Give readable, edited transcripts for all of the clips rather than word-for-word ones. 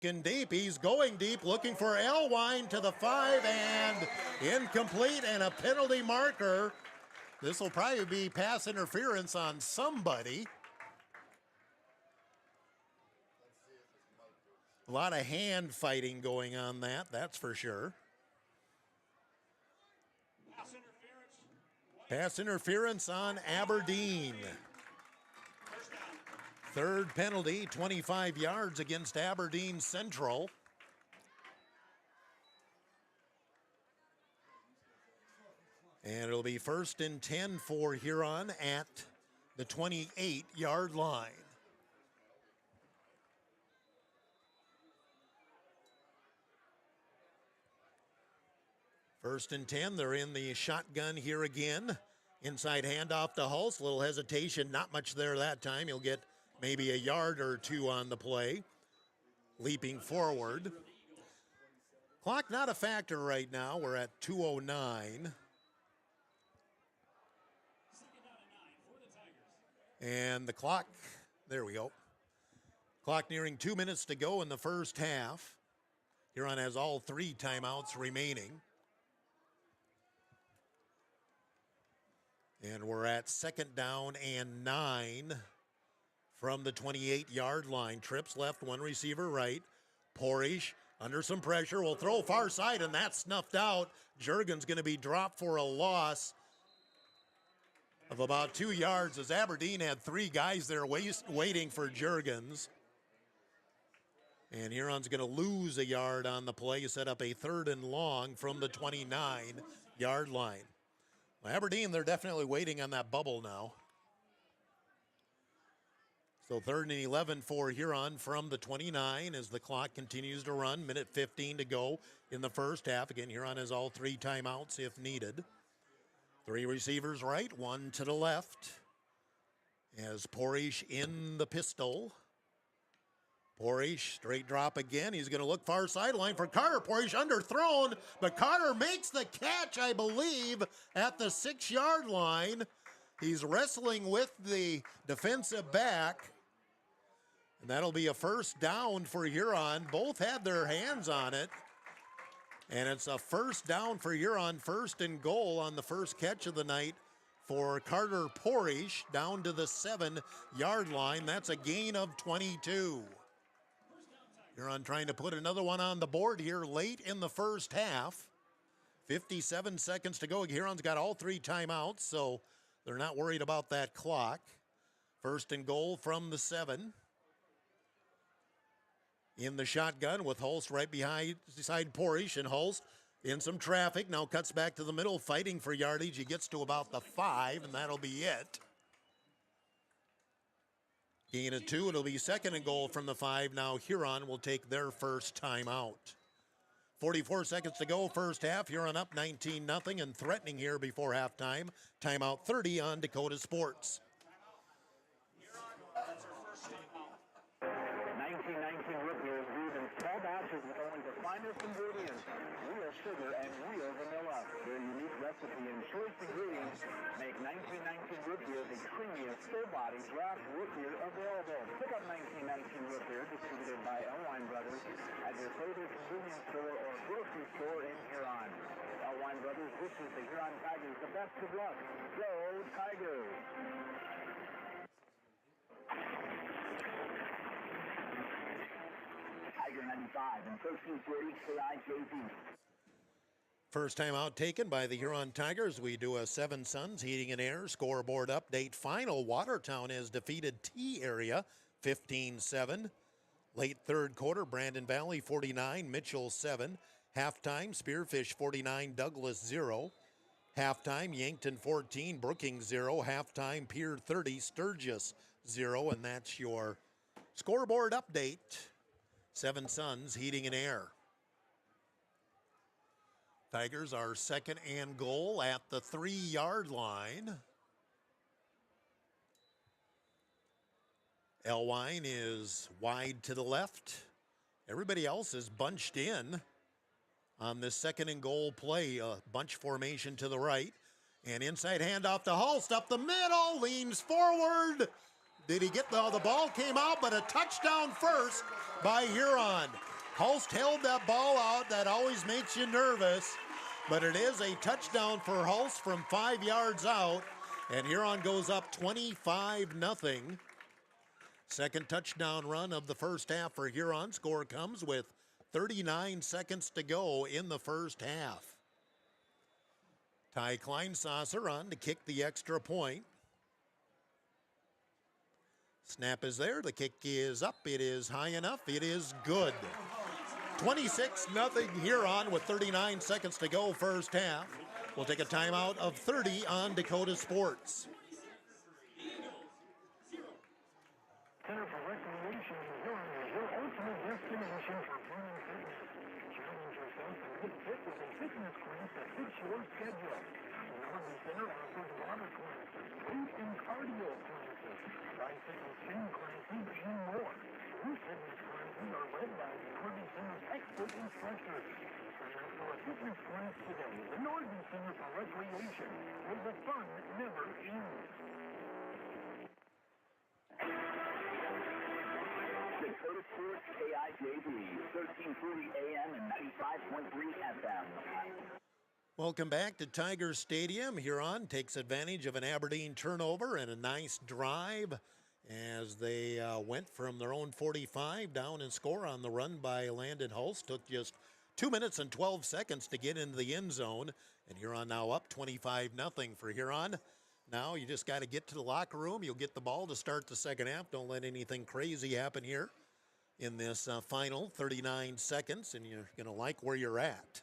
Deep, he's going deep, looking for Elwine to the 5 and incomplete and a penalty marker. This will probably be pass interference on somebody. A lot of hand fighting going on that's for sure. Pass interference on Aberdeen. Third penalty, 25 yards against Aberdeen Central. And it'll be 1st and 10 for Huron at the 28-yard line. First and 10, they're in the shotgun here again. Inside handoff to Hulse, little hesitation, not much there that time. He'll get maybe a yard or two on the play. Leaping forward. Clock not a factor right now. We're at 2:09. And the clock, there we go. Clock nearing 2 minutes to go in the first half. Huron has all 3 timeouts remaining. And we're at 2nd down and 9 from the 28-yard line. Trips left, 1 receiver right. Porish under some pressure will throw far side, and that's snuffed out. Jurgens going to be dropped for a loss of about 2 yards as Aberdeen had 3 guys there waiting for Jurgens. And Huron's going to lose a yard on the play, set up a 3rd and long from the 29-yard line. Well, Aberdeen, they're definitely waiting on that bubble now. So 3rd and 11 for Huron from the 29 as the clock continues to run. Minute 15 to go in the first half. Again, Huron has all 3 timeouts if needed. 3 receivers right, 1 to the left. As Porish in the pistol. Porish, straight drop again. He's going to look far sideline for Carter. Porish underthrown, but Carter makes the catch, I believe, at the 6-yard line. He's wrestling with the defensive back. And that'll be a 1st down for Huron. Both had their hands on it. And it's a 1st down for Huron, 1st and goal on the first catch of the night for Carter Porish down to the 7-yard line. That's a gain of 22. Huron trying to put another one on the board here late in the first half. 57 seconds to go. Huron's got all 3 timeouts, so they're not worried about that clock. 1st and goal from the 7. In the shotgun with Hulse right beside Porish, and Hulse in some traffic. Now cuts back to the middle, fighting for yardage. He gets to about the 5, and that'll be it. Gain of 2. It'll be 2nd and goal from the 5. Now Huron will take their first timeout. 44 seconds to go, first half. Huron up 19-0 and threatening here before halftime. Timeout 30 on Dakota Sports. 1919 root beer is brewed in small batches with only the finest ingredients, real sugar and real vanilla. Their unique recipe and choice ingredients make 1919 root beer the creamiest, full-body draft root beer available. Pick up 1919 root beer, distributed by Elwine Brothers, at your favorite convenience store or grocery store in Huron. Elwine Brothers wishes the Huron Tigers the best of luck. Go Tigers! Tiger 95 and 1340 KIJV. First time out taken by the Huron Tigers. We do a 7 Sons Heating and Air scoreboard update. Final, Watertown has defeated T-Area 15-7. Late 3rd quarter, Brandon Valley 49, Mitchell 7. Halftime, Spearfish 49, Douglas 0. Halftime, Yankton 14, Brookings 0. Halftime, Pier 30, Sturgis 0. And that's your scoreboard update. 7 Sons Heating and Air. Tigers are 2nd and goal at the 3-yard line. Elwine is wide to the left. Everybody else is bunched in on this 2nd and goal play. A bunch formation to the right. And inside handoff to Hulse up the middle, leans forward. Did he get the ball came out, but a touchdown first by Huron. Hulst held that ball out. That always makes you nervous. But it is a touchdown for Hulst from 5 yards out. And Huron goes up 25-0. Second touchdown run of the first half for Huron. Score comes with 39 seconds to go in the first half. Ty Kleinsasser on to kick the extra point. Snap is there. The kick is up. It is high enough. It is good. 26-0 Huron with 39 seconds to go first half. We'll take a timeout of 30 on Dakota Sports. Center for Recreation in Huron is your ultimate destination for fun and fitness. Challenge yourself and get fit with a fitness class that fits your schedule. The Northern Center offers water classes, weight and cardio classes, bicycle spin classes, and more. These fitness classes are led by the Northern Center's expert instructors. Sign up for a fitness class today. The Northern Center for Recreation, where the fun never ends. Dakota Sports KIJB, 1340 AM and 95.3 FM. Welcome back to Tiger Stadium. Huron takes advantage of an Aberdeen turnover and a nice drive as they went from their own 45 down and score on the run by Landon Hulst. Took just 2 minutes and 12 seconds to get into the end zone. And Huron now up 25-0 for Huron. Now you just got to get to the locker room. You'll get the ball to start the second half. Don't let anything crazy happen here in this final 39 seconds, and you're going to like where you're at.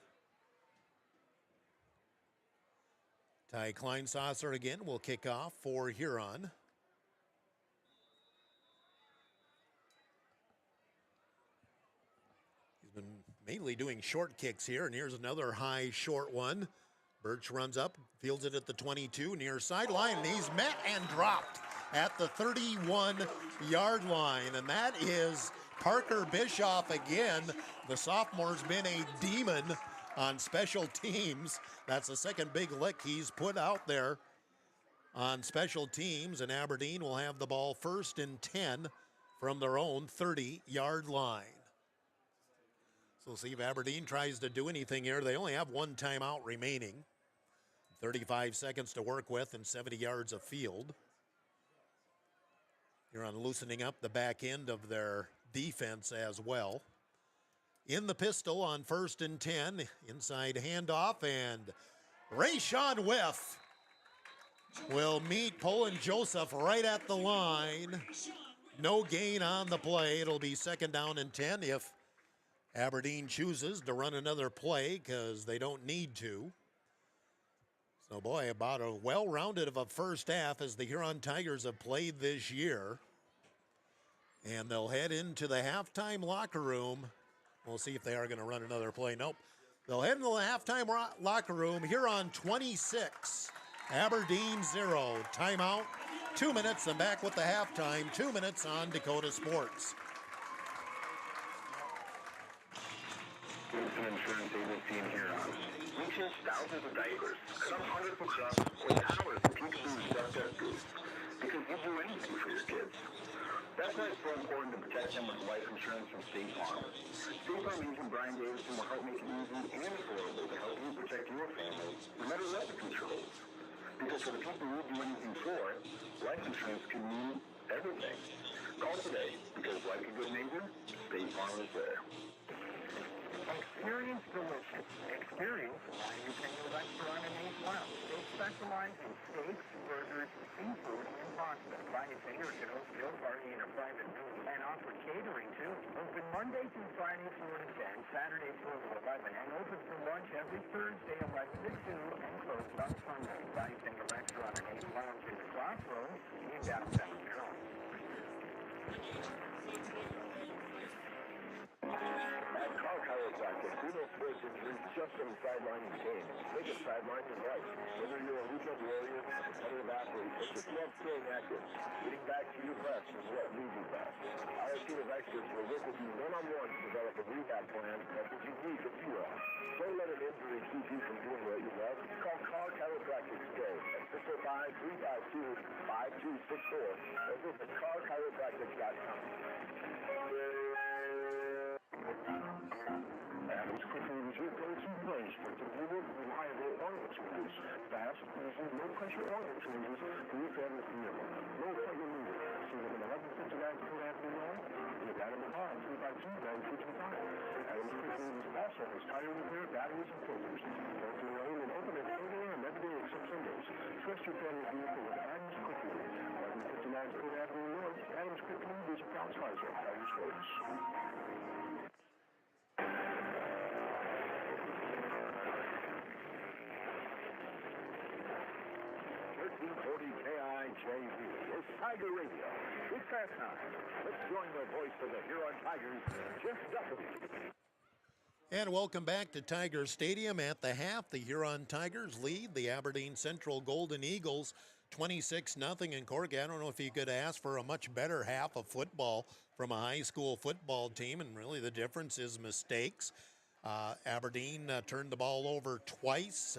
Ty Kleinsasser again will kick off for Huron. He's been mainly doing short kicks here, and here's another high short one. Birch runs up, fields it at the 22, near sideline, and he's met and dropped at the 31-yard line. And that is Parker Bischoff again. The sophomore's been a demon on special teams. That's the second big lick he's put out there on special teams, and Aberdeen will have the ball 1st and 10 from their own 30-yard line. So we'll see if Aberdeen tries to do anything here. They only have one timeout remaining. 35 seconds to work with and 70 yards of field. Huron loosening up the back end of their defense as well. In the pistol on 1st and 10. Inside handoff, and Rayshawn Whiff will meet Poland Joseph right at the line. No gain on the play. It'll be 2nd down and 10 if Aberdeen chooses to run another play, because they don't need to. So, boy, about a well-rounded of a first half as the Huron Tigers have played this year. And they'll head into the halftime locker room. We'll see if they are going to run another play. Nope. They'll head into the halftime locker room. Huron 26, Aberdeen 0. Timeout, 2 minutes, and back with the halftime. 2 minutes on Dakota Sports. Insurance agency in Huron. Reaches thousands of diapers, some hundreds of trucks, with hours of peak food stuffed at goods. Because you do anything for your kids. That's why it's so important to protect them with life insurance from State Farm. State Farm agent Brian Davidson will help make it easy and affordable to help you protect your family, no matter what the future holds. Because for the people you do anything for, life insurance can mean everything. Call today, because like a good neighbor, State Farm is there. Experience delicious. Experience Manu's Restaurant in East Lounge. They specialize in steaks, burgers, seafood, and pasta. Find a finger can host your party in a private room and offer catering too. Open Monday through Friday 4 to 10, Saturday 4 to 11, and open for lunch every Thursday 11 to 2 and closed on Sunday. Find Finger Restaurant in East Lounge in the Crossroads in downtown Huron. At Carl Chiropractic, we know sports injuries just from the sideline of the game. Make a sideline your life. Whether you're a weekend warrior, a competitive athlete, or just love staying active, getting back to your best is what we do best. Our team of experts will work with you one-on-one to develop a rehab plan that is unique as you are. Don't let an injury keep you from doing what you love. Call Carl Chiropractic today at 605-352-5264 or visit carlchiropractic.com. need no pressure or no changes for your family's meal. No appointment needed. See them in 1159 Court Avenue North. With Adam Mahar, 352-955. Adam's Quick Lubes also has tire repair, batteries, and filters. Both in rain and open at 8 a.m. every day except Sundays. Trust your family's vehicle with Adam's Quick Lube. 1159 Court Avenue North. Adam's Quick Lube is a proud sponsor of Tigers Sports. 1340 KIJV is Tiger Radio. It's that time. Let's join the voice of the Huron Tigers, Jeff Duffy. And welcome back to Tiger Stadium. At the half, the Huron Tigers lead the Aberdeen Central Golden Eagles 26-0 in Cork. I don't know if you could ask for a much better half of football from a high school football team, and really the difference is mistakes. Aberdeen turned the ball over twice.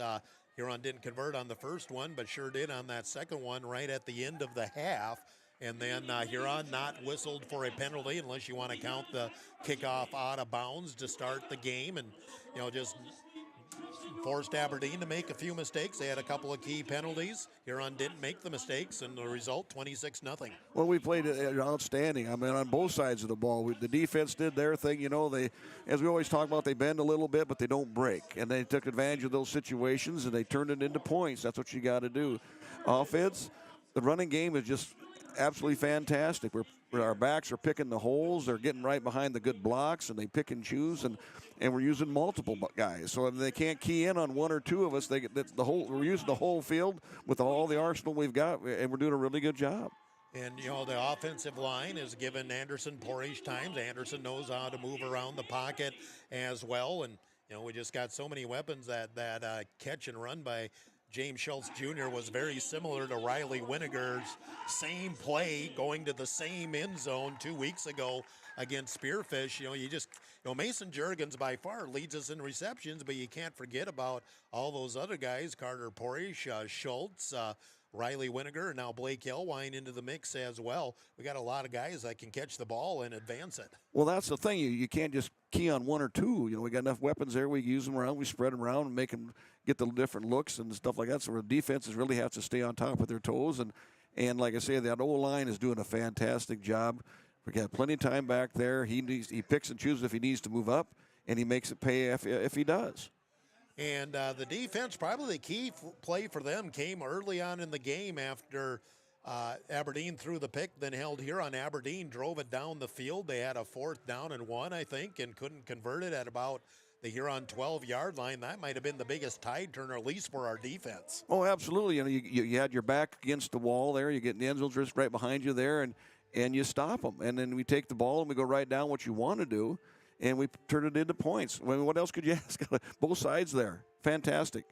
Huron didn't convert on the first one, but sure did on that second one right at the end of the half. And then Huron not whistled for a penalty unless you want to count the kickoff out of bounds to start the game, and just forced Aberdeen to make a few mistakes. They had a couple of key penalties. Huron didn't make the mistakes, and the result 26-0. Well, we played outstanding. I mean, on both sides of the ball. The defense did their thing. They, as we always talk about, they bend a little bit, but they don't break. And they took advantage of those situations, and they turned it into points. That's what you got to do. Offense, the running game is just absolutely fantastic. Our backs are picking the holes. They're getting right behind the good blocks, and they pick and choose, and we're using multiple guys. So they can't key in on one or two of us. We're using the whole field with all the arsenal we've got, and we're doing a really good job. And, the offensive line has given Anderson Portage times. Anderson knows how to move around the pocket as well. And, we just got so many weapons that catch and run by James Schultz Jr. was very similar to Riley Winnegar's same play going to the same end zone 2 weeks ago against Spearfish. Mason Juergens by far leads us in receptions, but you can't forget about all those other guys, Carter Portage, Schultz, Riley Winnegar, and now Blake Elwine into the mix as well. We got a lot of guys that can catch the ball and advance it. Well, that's the thing. You can't just key on one or two. We got enough weapons there. We use them around. We spread them around and make them get the different looks and stuff like that. So the defenses really have to stay on top of their toes. And like I say, that O-line is doing a fantastic job. We got plenty of time back there. He picks and chooses if he needs to move up, and he makes it pay if he does. And the defense, probably the key play for them came early on in the game after Aberdeen threw the pick, then held Huron. Aberdeen drove it down the field. They had a 4th down and 1, I think, and couldn't convert it at about the Huron 12-yard line. That might have been the biggest tide turner, at least for our defense. Oh, absolutely. You had your back against the wall there. You get the end zone just right behind you there, and you stop them. And then we take the ball and we go right down what you want to do, and we turn it into points. I mean, what else could you ask? Both sides there. Fantastic.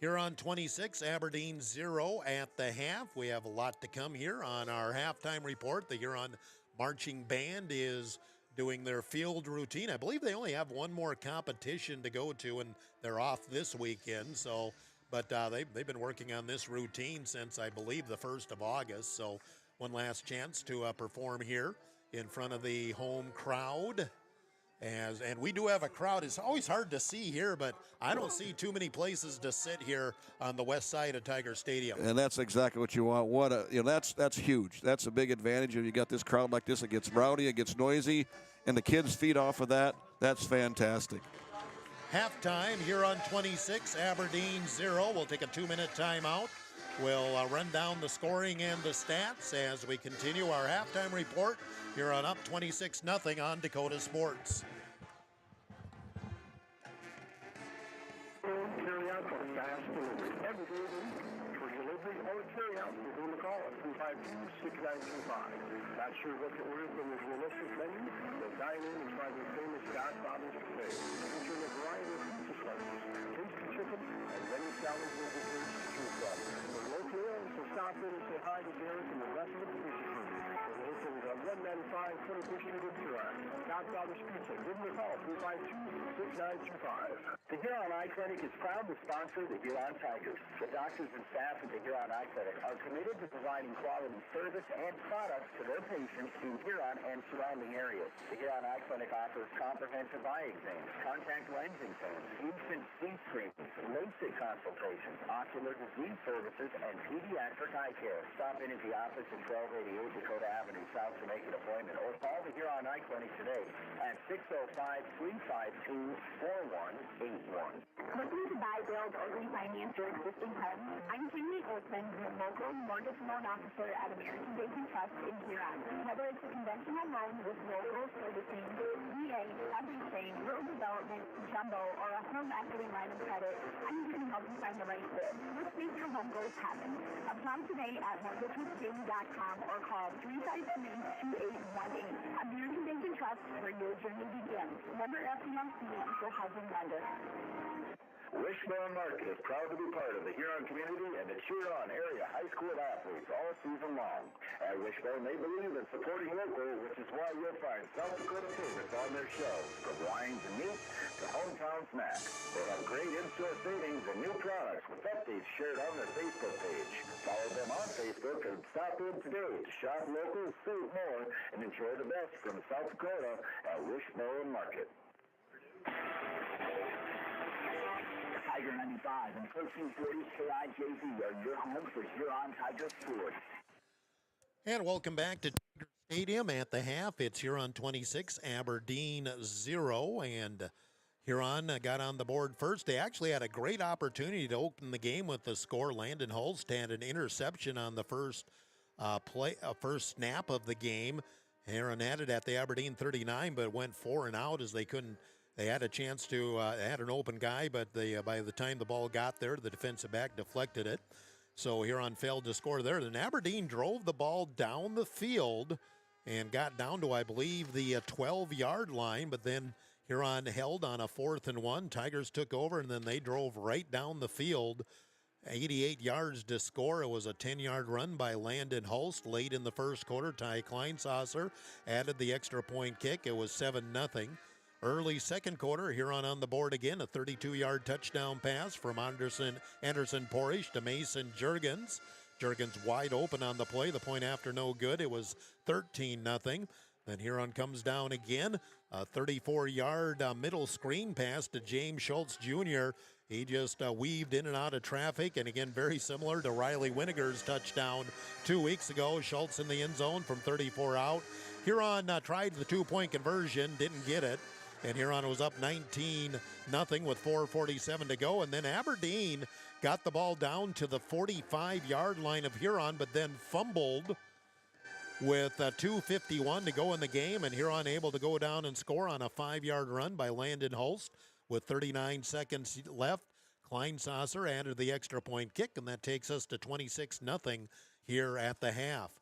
Huron 26, Aberdeen 0 at the half. We have a lot to come here on our halftime report. The Huron Marching Band is doing their field routine. I believe they only have one more competition to go to, and they're off this weekend. But they've been working on this routine since, I believe, the 1st of August. So one last chance to perform here in front of the home crowd. And we do have a crowd. It's always hard to see here, but I don't see too many places to sit here on the west side of Tiger Stadium. And that's exactly what you want. That's huge. That's a big advantage. If you got this crowd like this, it gets rowdy, it gets noisy, and the kids feed off of that. That's fantastic. Halftime here on 26, Aberdeen 0. We'll take a 2-minute timeout. We'll run down the scoring and the stats as we continue our halftime report here on Up 26-0 on Dakota Sports. Carry out for fast delivery. Every day for delivery or carry out, we're going to call it 252-6925. Not sure what to order from this delicious menu? Then dine in and try the famous Godfather's Buffet. Featuring a variety of pizza slices, tasty chicken, and many salads and desserts to choose from. We're locally owned, so stop in and say hi to Derek and the rest of the pizza crew. We're located on 195 25th Street in Huron. Godfather's Pizza. Give them a call, 9 through 5. The Huron Eye Clinic is proud to sponsor the Huron Tigers. The doctors and staff at the Huron Eye Clinic are committed to providing quality service and products to their patients in Huron and surrounding areas. The Huron Eye Clinic offers comprehensive eye exams, contact lens exams, infant sleep screenings, LASIK consultations, ocular disease services, and pediatric eye care. Stop in at the office at 1288 Dakota Avenue South to make an appointment, or call the Huron Eye Clinic today at 605-352-4181. Looking to buy, build, or refinance your existing home? I'm Kimmy Olson, your local mortgage loan officer at American Bank & Trust in Huron. Whether it's a conventional loan with local servicing, VA, everything, rural development, jumbo, or a home equity line of credit, I'm here to help you find the right fit. Let's make your home goals happen. Apply today at mortgagewithjamie.com or call 353-2818. American Bank & Trust, where your journey begins. Member FDIC, equal housing lender. Wishbone Market is proud to be part of the Huron community and to cheer on area high school athletes all season long. At Wishbone, they believe in supporting local, which is why you'll find South Dakota favorites on their shelves, from wines and meats to hometown snacks. They have great in-store savings and new products with updates shared on their Facebook page. Follow them on Facebook and stop in today to shop local, save more, and enjoy the best from South Dakota at Wishbone Market. Tiger 95 and 1340 KIJZ are your home for Huron Tiger Sports. And welcome back to Tiger Stadium at the half. It's Huron 26, Aberdeen 0, and Huron got on the board first. They actually had a great opportunity to open the game with the score. Landon Holst had an interception on the first snap of the game. Huron had it at the Aberdeen 39, but went 4 and out as they couldn't. They had a chance to, they had an open guy, but by the time the ball got there, the defensive back deflected it. So Huron failed to score there. Then Aberdeen drove the ball down the field and got down to, I believe, the 12-yard line, but then Huron held on a 4th and 1. Tigers took over, and then they drove right down the field, 88 yards to score. It was a 10-yard run by Landon Holst late in the first quarter. Ty Kleinsasser added the extra point kick. It was 7-0. Early second quarter, Huron on the board again, a 32-yard touchdown pass from Anderson Porish to Mason Jurgens. Jurgens wide open on the play. The point after no good. It was 13-0. Then Huron comes down again, a 34-yard middle screen pass to James Schultz Jr. He just weaved in and out of traffic, and again, very similar to Riley Winiger's touchdown 2 weeks ago. Schultz in the end zone from 34 out. Huron tried the two-point conversion, didn't get it. And Huron was up 19-0 with 4:47 to go. And then Aberdeen got the ball down to the 45-yard line of Huron, but then fumbled with 2:51 to go in the game. And Huron able to go down and score on a 5-yard run by Landon Holst with 39 seconds left. Kleinsasser added the extra point kick, and that takes us to 26-0 here at the half.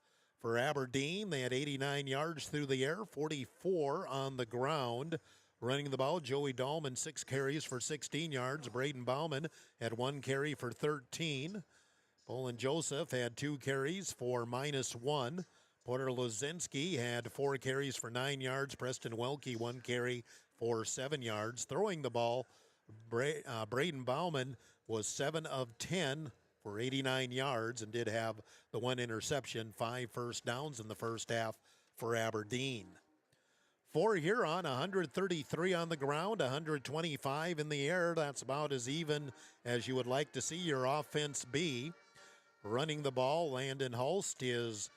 For Aberdeen, they had 89 yards through the air, 44 on the ground. Running the ball, Joey Dahlman, 6 carries for 16 yards. Braden Bauman had 1 carry for 13. Bolin Joseph had 2 carries for -1. Porter Lozinski had 4 carries for 9 yards. Preston Welke, 1 carry for 7 yards. Throwing the ball, Braden Bauman was 7 of 10 for 89 yards and did have the 1 interception, 5 first downs in the first half for Aberdeen. For Huron, 133 on the ground, 125 in the air. That's about as even as you would like to see your offense be. Running the ball, Landon Holst is,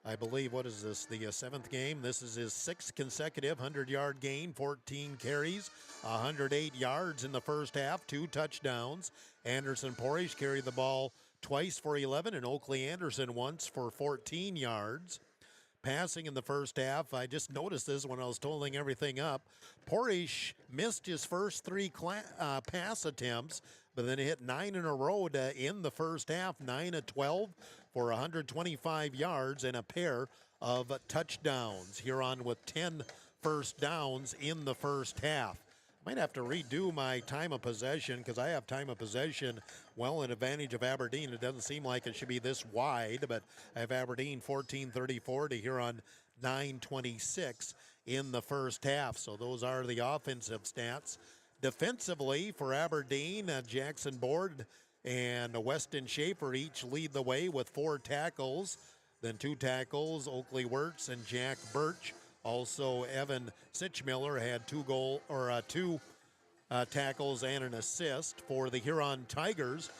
I believe, what is this, the 7th game? This is his 6th consecutive 100-yard gain, 14 carries, 108 yards in the first half, 2 touchdowns. Anderson Porish carried the ball twice for 11, and Oakley Anderson once for 14 yards. Passing in the first half, I just noticed this when I was totaling everything up. Porish missed his first 3 pass attempts, but then hit 9 in a row to end the first half, 9 of 12 for 125 yards and a pair of touchdowns. Huron with 10 first downs in the first half. Might have to redo my time of possession because I have time of possession well in advantage of Aberdeen. It doesn't seem like it should be this wide, but I have Aberdeen 14-34 to Huron 9-26 in the first half. So those are the offensive stats. Defensively for Aberdeen, Jackson Board and Weston Schaefer each lead the way with 4 tackles. Then 2 tackles, Oakley Wirtz and Jack Birch. Also, Evan Sitchmiller had 2 tackles and an assist. For the Huron Tigers,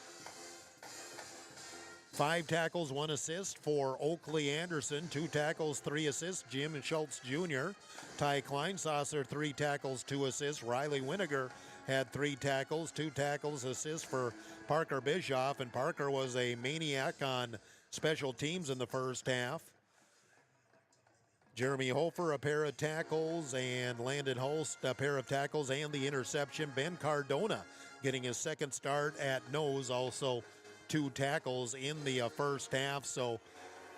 5 tackles, 1 assist for Oakley Anderson. 2 tackles, 3 assists, Jim Schultz Jr. Ty Kleinsasser, 3 tackles, 2 assists. Riley Winiger had 3 tackles, 2 tackles, assists for Parker Bischoff. And Parker was a maniac on special teams in the first half. Jeremy Hofer, a pair of tackles, and Landon Holst, a pair of tackles and the interception. Ben Cardona getting his second start at nose, also 2 tackles in the first half. So,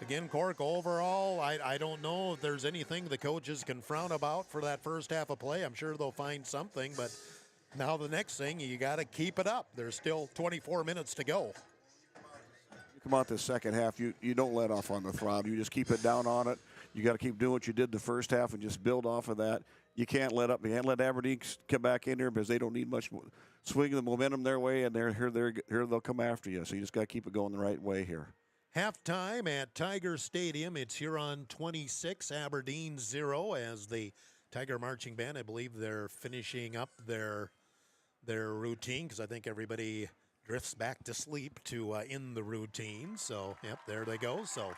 again, Cork, overall, I don't know if there's anything the coaches can frown about for that first half of play. I'm sure they'll find something, but now the next thing, you got to keep it up. There's still 24 minutes to go. You come out this second half, you don't let off on the throttle. You just keep it down on it. You got to keep doing what you did the first half and just build off of that. You can't let up. You can't let Aberdeen come back in there because they don't need much swing the momentum their way, and here they'll come after you. So you just got to keep it going the right way here. Halftime at Tiger Stadium. It's Huron 26, Aberdeen 0, as the Tiger Marching Band, I believe they're finishing up their routine, because I think everybody drifts back to sleep to end the routine. So, yep, there they go. So,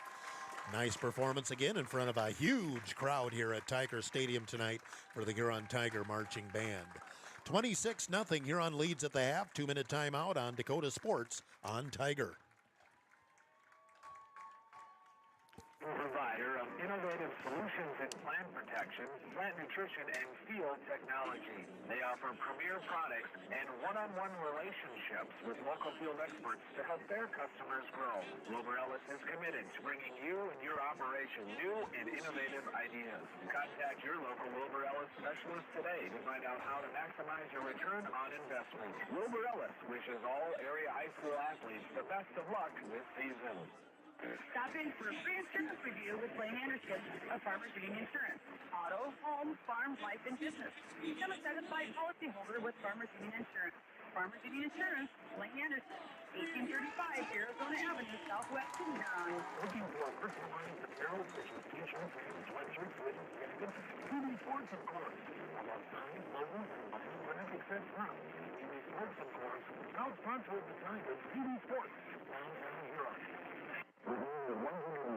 nice performance again in front of a huge crowd here at Tiger Stadium tonight for the Huron Tiger Marching Band. 26-0, Huron leads at the half. 2-minute timeout on Dakota Sports on Tiger. Provider of innovative solutions in plant protection, plant nutrition, and field technology. They offer premier products and one-on-one relationships with local field experts to help their customers grow. Wilbur Ellis is committed to bringing you and your operation new and innovative ideas. Contact your local Wilbur Ellis specialist today to find out how to maximize your return on investment. Wilbur Ellis wishes all area high school athletes the best of luck this season. Stop in for a free insurance review with Blaine Anderson of Farmers Union Insurance. Auto, home, farm, life, and business. Become a certified policyholder with Farmers Union Insurance. Farmers Union Insurance, Blaine Anderson, 1835 Arizona Avenue, Southwest Huron. Looking for a personalized apparel such as t-shirts, sweatshirts, women's jackets, TV sports, of course. About signs, logos, and buttons, graphic sets now. TV Sports, of course. Proud sponsor of the Tigers, TV Sports. Downtown Huron. With more than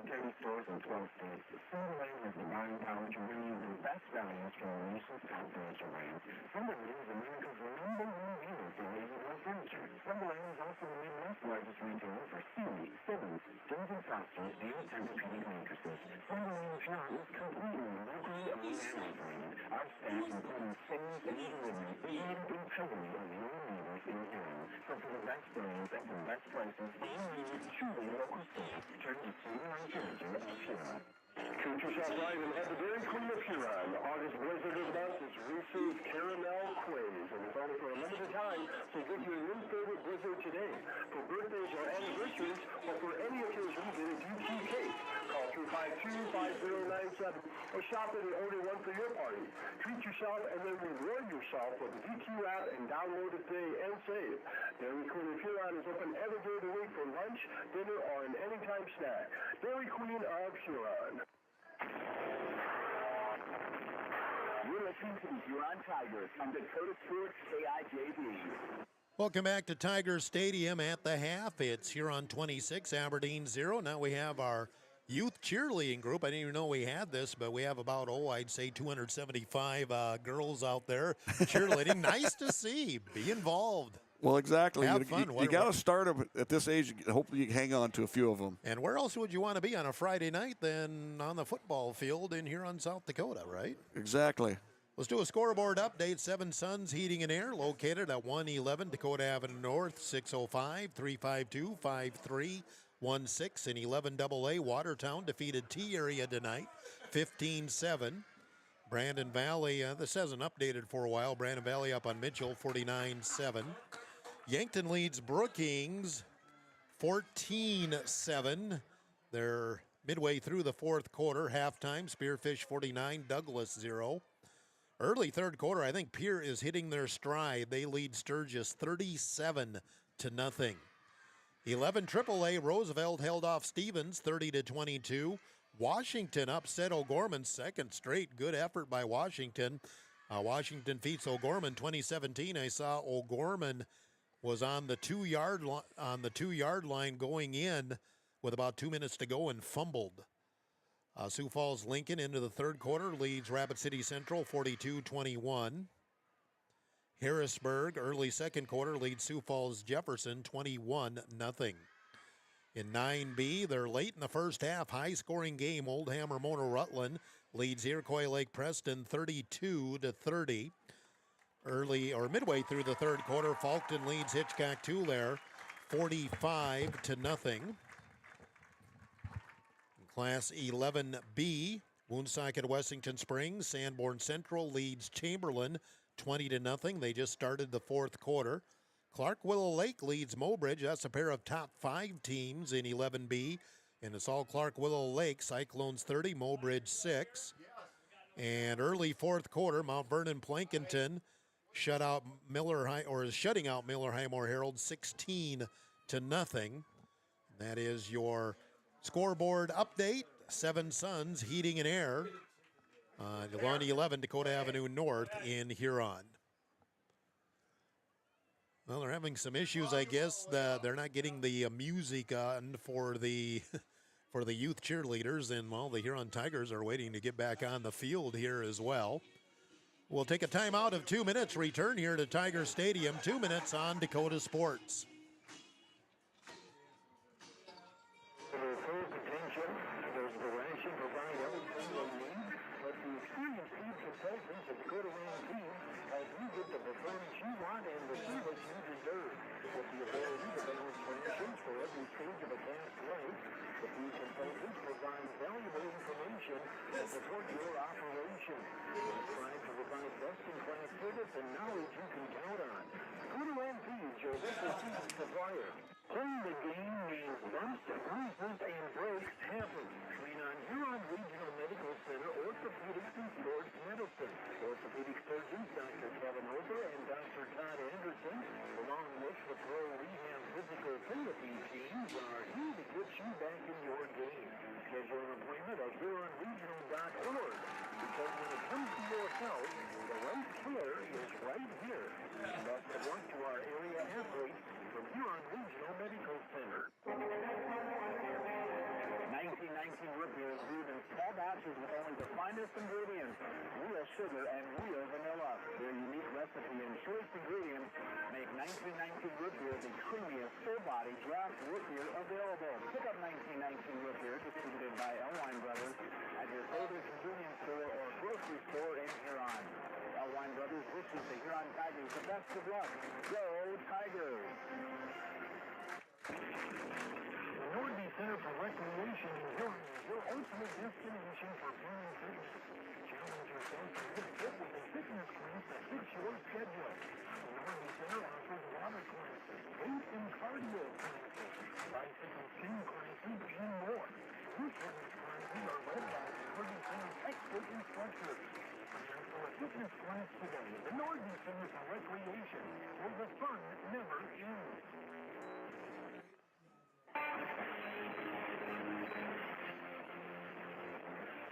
110 stores in 12 states, Sunderland has the buying power to bring you the best values from the nation's top furniture brands. Sunderland is America's #1 dealer for ready-to-wear furniture. Sunderland is also the Midwest's largest retailer for Sealy, Simmons, Stearns & Foster, and Tempur-Pedic mattresses. Sunderland of Huron is completely locally owned and operated. Our staff, including sales and delivery, is rated integrity of your neighbors in Huron. So for the best brands and the best prices, you need truly local stores. Turn to Sunderland Furniture of Huron. Treat yourself right and have the Dairy Queen of Huron. The August blizzard is about this Reese's Caramel Quiz, and it's only for a limited time, so get your new favorite blizzard today. For birthdays or anniversaries, or for any occasion, get a DQ cake. Call 352-5097 or shop it and order one for your party. Treat yourself and then reward yourself with the DQ app and download it today and save. Dairy Queen of Huron is open every day of the week for lunch, dinner, or an anytime snack. Dairy Queen of Huron. You're listening to the Huron Tigers on Dakota Sports KIJB. Welcome back to Tiger Stadium at the half. It's Huron 26, Aberdeen 0. Now we have our youth cheerleading group. I didn't even know we had this, but we have about, I'd say 275 girls out there cheerleading. Nice to see. Be involved. Well, exactly. Have fun. You got to start them at this age. Hopefully, you can hang on to a few of them. And where else would you want to be on a Friday night than on the football field in Huron, South Dakota, right? Exactly. Let's do a scoreboard update. Seven Suns Heating and Air, located at 111 Dakota Avenue North, 605-352-5316. And 11 AA Watertown defeated T-Area tonight, 15-7. Brandon Valley, this hasn't updated for a while. Brandon Valley up on Mitchell, 49-7. Yankton leads Brookings 14-7. They're midway through the fourth quarter, halftime. Spearfish 49, Douglas 0. Early third quarter, I think Pierre is hitting their stride. They lead Sturgis 37-0. 11 AAA, Roosevelt held off Stevens 30-22. Washington upset O'Gorman, second straight good effort by Washington. Washington defeats O'Gorman 2017. I saw O'Gorman was on the 2-yard line going in with about 2 minutes to go and fumbled. Sioux Falls Lincoln into the third quarter leads Rapid City Central 42-21. Harrisburg early second quarter leads Sioux Falls Jefferson 21-0. In 9B, they're late in the first half. High-scoring game. Oldhammer Mona Rutland leads Iroquois Lake Preston 32-30. Early or midway through the third quarter, Falkton leads Hitchcock Tulare 45-0. Class 11B, Woonsocket Wessington Springs, Sanborn Central leads Chamberlain 20-0. They just started the fourth quarter. Clark Willow Lake leads Mobridge. That's a pair of top 5 teams in 11B. And it's all Clark Willow Lake. Cyclones 30, Mobridge 6. And early fourth quarter, Mount Vernon Plankinton is shutting out Miller Highmore Herald 16-0. That is your scoreboard update. Seven Suns Heating and Air. Lawn 11, Dakota Avenue North in Huron. Well, they're having some issues, I guess. They're not getting the music on for the for the youth cheerleaders, and well, the Huron Tigers are waiting to get back on the field here as well. We'll take a timeout of 2 minutes. Return here to Tiger Stadium. 2 minutes on Dakota Sports. Support your operation. Trying to provide best-in-class service and knowledge you can count on. Go to Rampage, your local season supplier. Playing the game means bumps, bruises, and breaks happen. Lean on Huron Regional Medical Center Orthopedics and Sports Medicine. Orthopedic surgeons Dr. Kevin Roper and Dr. Todd Anderson, along with the Pro Rehab Physical Therapy teams, are here to get you back in your game. Schedule an appointment at HuronRegional.org, because when it comes to your health, the right care is right here. Best of luck to our area athletes from Huron Regional Medical Center. 1919 root beer is brewed in small batches with only the finest ingredients, real sugar and real vanilla. Their unique recipe and choice ingredients make 1919 root beer the creamiest, full-body draft root beer available. Pick up 1919 root beer, distributed by Elwine Brothers, at your favorite convenience store or grocery store in Huron. Elwine Brothers wishes the Huron Tigers the best of luck. Go Tigers! Nordby Center for Recreation in Huron is your ultimate destination for fun and fitness. Challenge yourself to get fit with a fitness class that fits your schedule. The Nordby Center offers water classes, weight and cardio classes, bicycle spin classes, and more. These fitness classes are led by the Nordby Center's expert instructors. Plan for a fitness class today at the Nordby Center for Recreation, where the fun never ends.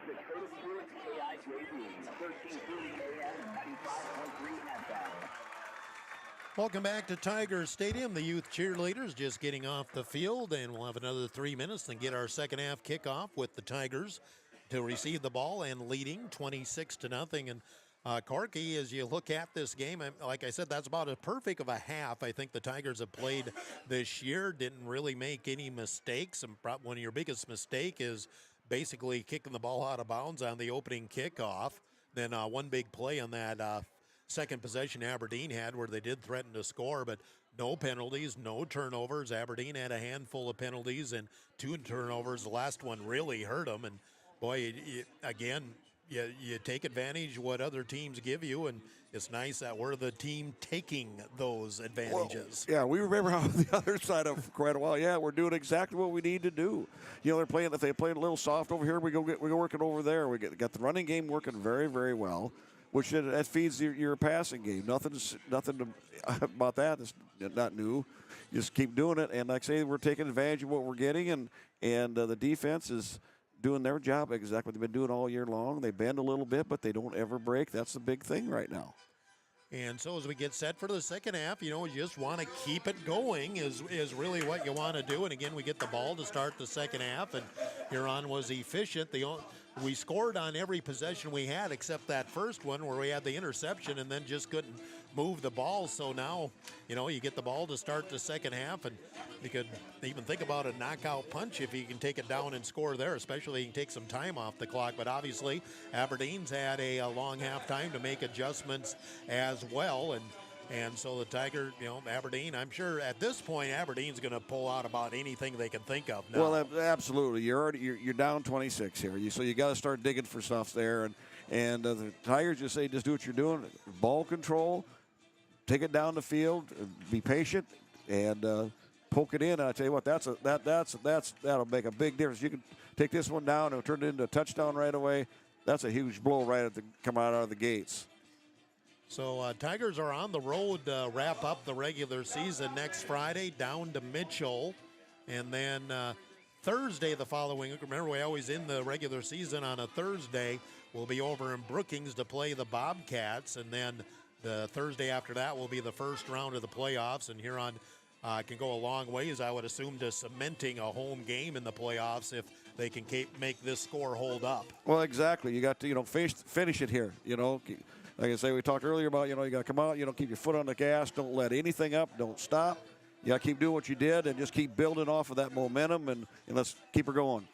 Dakota Sports KIJV, 1330 AM, 95.3 FM. Welcome back to Tiger Stadium. The youth cheerleaders just getting off the field, and we'll have another 3 minutes and get our second half kickoff with the Tigers to receive the ball and leading 26-0. And Corky, as you look at this game, like I said, that's about as perfect of a half I think the Tigers have played this year. Didn't really make any mistakes, and one of your biggest mistake is basically kicking the ball out of bounds on the opening kickoff. Then one big play on that second possession Aberdeen had where they did threaten to score, but no penalties, no turnovers. Aberdeen had a handful of penalties and 2 turnovers. The last one really hurt them. And, boy, you take advantage of what other teams give you, and it's nice that we're the team taking those advantages. Well, yeah, we remember how the other side of quite a while. Yeah, we're doing exactly what we need to do. You know, if they play a little soft over here, we go working over there. We got the running game working very, very well. which that feeds your passing game. Nothing about that is not new. Just keep doing it, and like I say, we're taking advantage of what we're getting, and the defense is doing their job exactly what they've been doing all year long. They bend a little bit, but they don't ever break. That's the big thing right now. And so as we get set for the second half, you just want to keep it going is really what you want to do. And again, we get the ball to start the second half, and Huron was efficient. We scored on every possession we had except that first one where we had the interception and then just couldn't move the ball. So now, you get the ball to start the second half, and you could even think about a knockout punch if you can take it down and score there, especially you can take some time off the clock. But obviously, Aberdeen's had a long halftime to make adjustments as well. And so the Tiger, Aberdeen, I'm sure at this point, Aberdeen's going to pull out about anything they can think of now. Well, absolutely. You're down 26 here, so you got to start digging for stuff there. And the Tigers just do what you're doing. Ball control, take it down the field, be patient, and poke it in. And I tell you what, that'll make a big difference. You can take this one down and turn it into a touchdown right away. That's a huge blow right come out of the gates. So Tigers are on the road to wrap up the regular season next Friday down to Mitchell. And then Thursday the following week, remember we always end the regular season on a Thursday, we'll be over in Brookings to play the Bobcats. And then the Thursday after that will be the first round of the playoffs. And Huron can go a long ways, I would assume, to cementing a home game in the playoffs if they can make this score hold up. Well, exactly. You got to, finish it here, Like I say, we talked earlier about, you got to come out, keep your foot on the gas. Don't let anything up. Don't stop. You got to keep doing what you did and just keep building off of that momentum, and let's keep her going.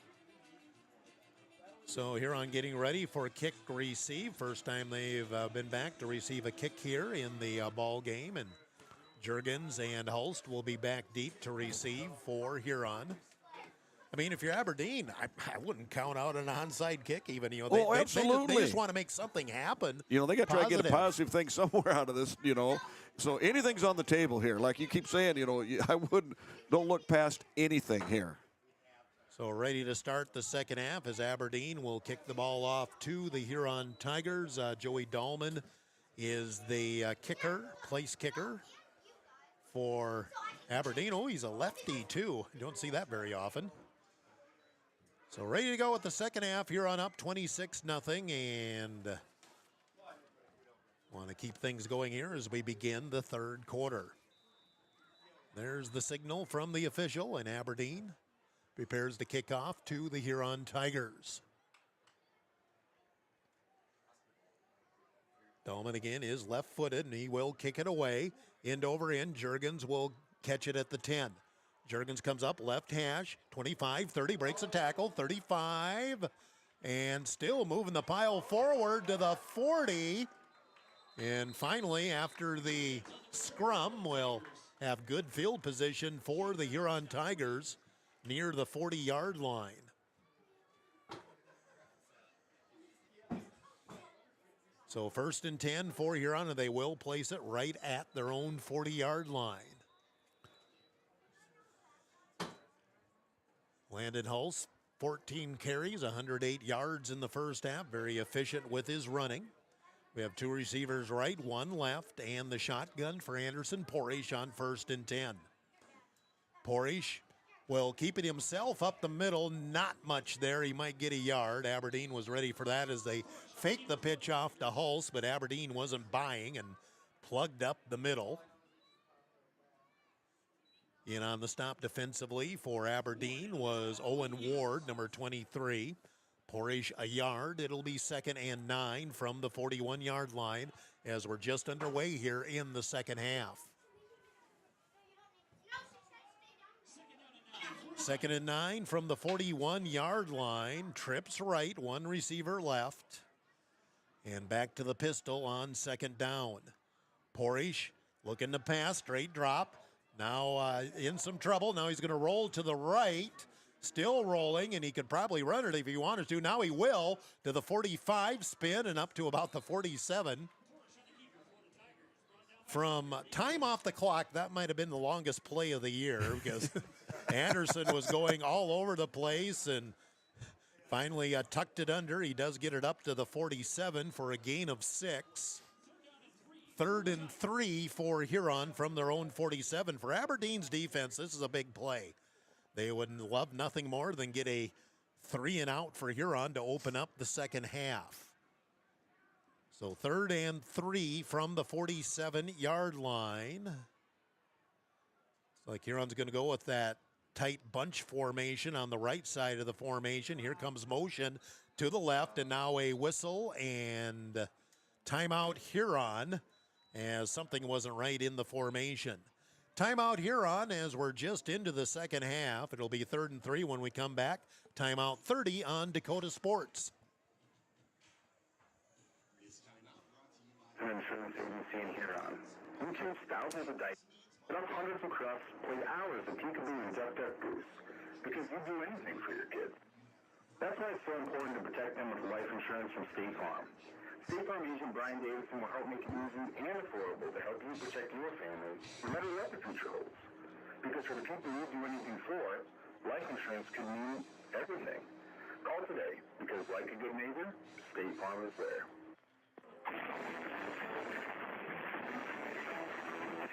So Huron getting ready for a kick receive. First time they've been back to receive a kick here in the ball game. And Juergens and Hulst will be back deep to receive for Huron. I mean, if you're Aberdeen, I wouldn't count out an onside kick even. Absolutely. They just want to make something happen. They got to try to get a positive thing somewhere out of this, So anything's on the table here. Like you keep saying, don't look past anything here. So ready to start the second half as Aberdeen will kick the ball off to the Huron Tigers. Joey Dahlman is the place kicker for Aberdeen. Oh, he's a lefty too. You don't see that very often. So ready to go with the second half. Huron up 26-0, and want to keep things going here as we begin the third quarter. There's the signal from the official, and Aberdeen prepares to kick off to the Huron Tigers. Dahlman again is left-footed, and he will kick it away. End over end. Juergens will catch it at the 10. Juergens comes up left hash, 25, 30, breaks a tackle, 35, and still moving the pile forward to the 40. And finally, after the scrum, we'll have good field position for the Huron Tigers near the 40-yard line. So 1st and 10 for Huron, and they will place it right at their own 40-yard line. Landon Hulst, 14 carries, 108 yards in the first half. Very efficient with his running. We have two receivers right, one left, and the shotgun for Anderson Porish on 1st and 10. Porish will keep it himself up the middle. Not much there. He might get a yard. Aberdeen was ready for that as they faked the pitch off to Hulst, but Aberdeen wasn't buying and plugged up the middle. In on the stop defensively for Aberdeen was Owen Ward, number 23. Porish a yard. It'll be 2nd and 9 from the 41-yard line as we're just underway here in the second half. 2nd and 9 from the 41-yard line. Trips right, one receiver left. And back to the pistol on 2nd down. Porish looking to pass, straight drop. Now in some trouble. Now he's going to roll to the right. Still rolling, and he could probably run it if he wanted to. Now he will to the 45 spin and up to about the 47. From time off the clock, that might have been the longest play of the year because Anderson was going all over the place and Finally tucked it under. He does get it up to the 47 for a gain of 6. 3rd and 3 for Huron from their own 47. For Aberdeen's defense, this is a big play. They would love nothing more than get a 3 and out for Huron to open up the second half. So 3rd and 3 from the 47-yard line. It's like Huron's going to go with that tight bunch formation on the right side of the formation. Here comes motion to the left, and now a whistle and timeout Huron, as something wasn't right in the formation. Timeout Huron as we're just into the second half. It'll be 3rd and 3 when we come back. Timeout 30 on Dakota Sports. An insurance agency in Huron. We change thousands of dice, put up hundreds of crusts, play hours of peekaboo and duck goose, because you'd do anything for your kids. That's why it's so important to protect them with life insurance from State Farm. State Farm agent Brian Davidson will help make it easy and affordable to help you protect your family, no matter what the future holds. Because for the people you do anything for, life insurance can mean everything. Call today, because like a good neighbor, State Farm is there.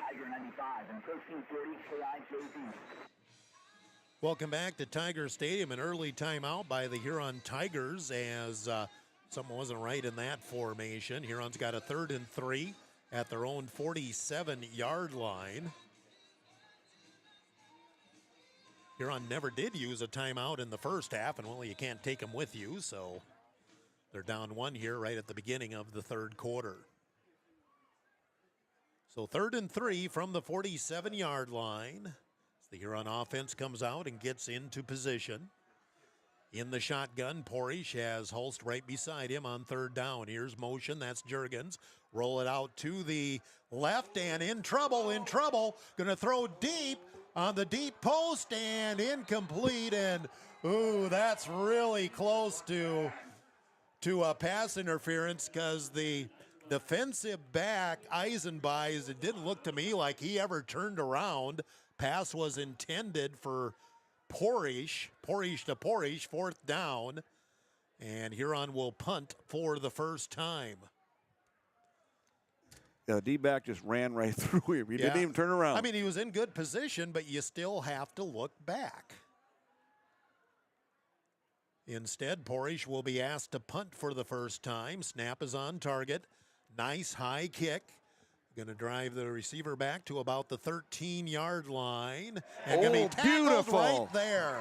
Tiger 95 and 1340 KIJV. Welcome back to Tiger Stadium. An early timeout by the Huron Tigers as something wasn't right in that formation. Huron's got a 3rd and 3 at their own 47-yard line. Huron never did use a timeout in the first half, and well, you can't take them with you, so they're down 1 here right at the beginning of the 3rd quarter. So 3rd and 3 from the 47-yard line. The Huron offense comes out and gets into position. In the shotgun, Porish has Holst right beside him on 3rd down. Here's motion, that's Jurgens. Roll it out to the left and in trouble. Gonna throw deep on the deep post and incomplete. And ooh, that's really close to a pass interference because the defensive back, Eisenbeis, it didn't look to me like he ever turned around. Pass was intended for Porish to Porish, 4th down. And Huron will punt for the first time. D-back just ran right through him. He didn't even turn around. I mean, he was in good position, but you still have to look back. Instead, Porish will be asked to punt for the first time. Snap is on target. Nice high kick. Going to drive the receiver back to about the 13-yard line. And going to be tackled beautiful. right there.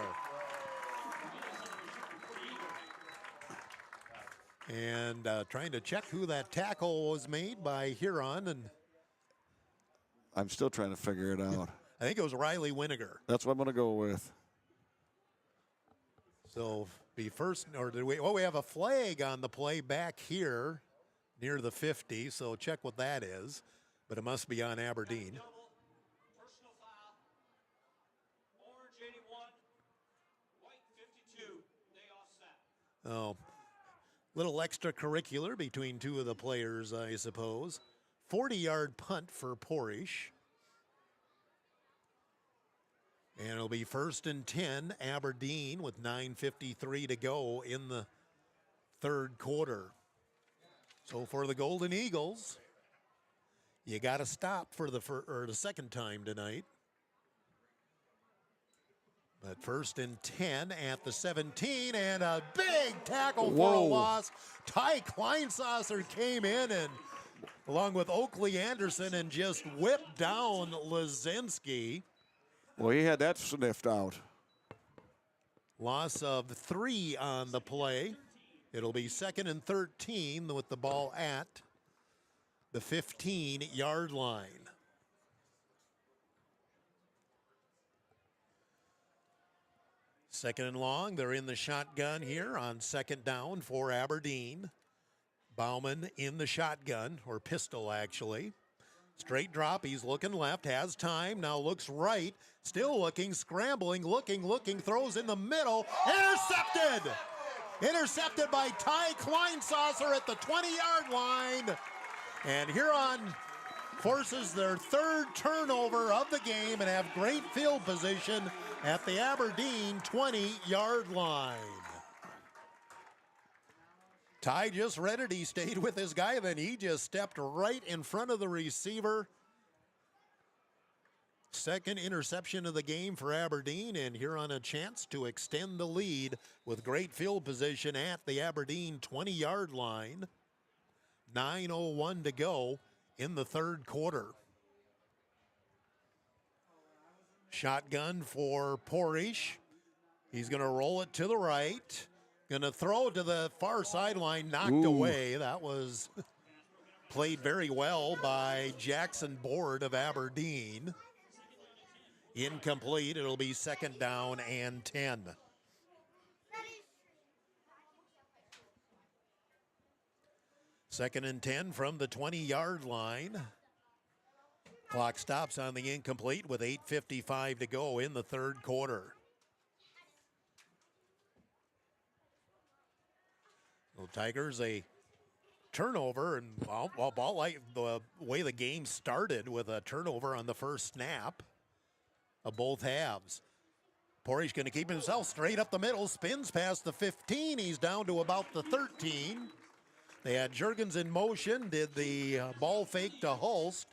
And trying to check who that tackle was made by Huron. And I'm still trying to figure it out. I think it was Riley Winiger. That's what I'm going to go with. So be first, or did we? Oh, we have a flag on the play back here near the 50. So check what that is. But it must be on Aberdeen. Personal foul. Orange 81, white 52. They offset. Oh, little extracurricular between two of the players, I suppose. 40-yard punt for Porish. And it'll be 1st and 10, Aberdeen, with 9:53 to go in the 3rd quarter. So for the Golden Eagles, you got to stop for the second time tonight. But 1st and 10 at the 17, and a big tackle for a loss. Ty Kleinsasser came in and along with Oakley Anderson and just whipped down Lazinski. Well, he had that sniffed out. Loss of 3 on the play. It'll be 2nd and 13 with the ball at the 15-yard line. Second and long, they're in the shotgun here on 2nd down for Aberdeen. Bauman in the shotgun, or pistol actually. Straight drop, he's looking left, has time, now looks right, still looking, scrambling, looking, throws in the middle, intercepted! Intercepted by Ty Kleinsasser at the 20-yard line. And Huron forces their 3rd turnover of the game and have great field position at the Aberdeen 20-yard line. Ty just read it. He stayed with his guy, then he just stepped right in front of the receiver. Second interception of the game for Aberdeen, and Huron a chance to extend the lead with great field position at the Aberdeen 20-yard line. 9:01 to go in the third quarter. Shotgun for Porish. He's going to roll it to the right. Going to throw to the far sideline, knocked away. That was played very well by Jackson Board of Aberdeen. Incomplete. It'll be second down and 10. Second and 10 from the 20-yard line. Clock stops on the incomplete with 8:55 to go in the third quarter. The Tigers a turnover, and ball like the way the game started with a turnover on the first snap of both halves. Porish going to keep himself straight up the middle, spins past the 15. He's down to about the 13. They had Juergens in motion, did the ball fake to Hulst,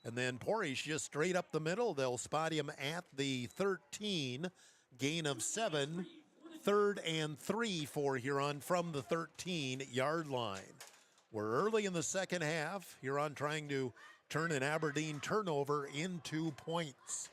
and then Porish just straight up the middle. They'll spot him at the 13, gain of 7, 3rd and 3 for Huron from the 13-yard line. We're early in the second half. Huron trying to turn an Aberdeen turnover into points.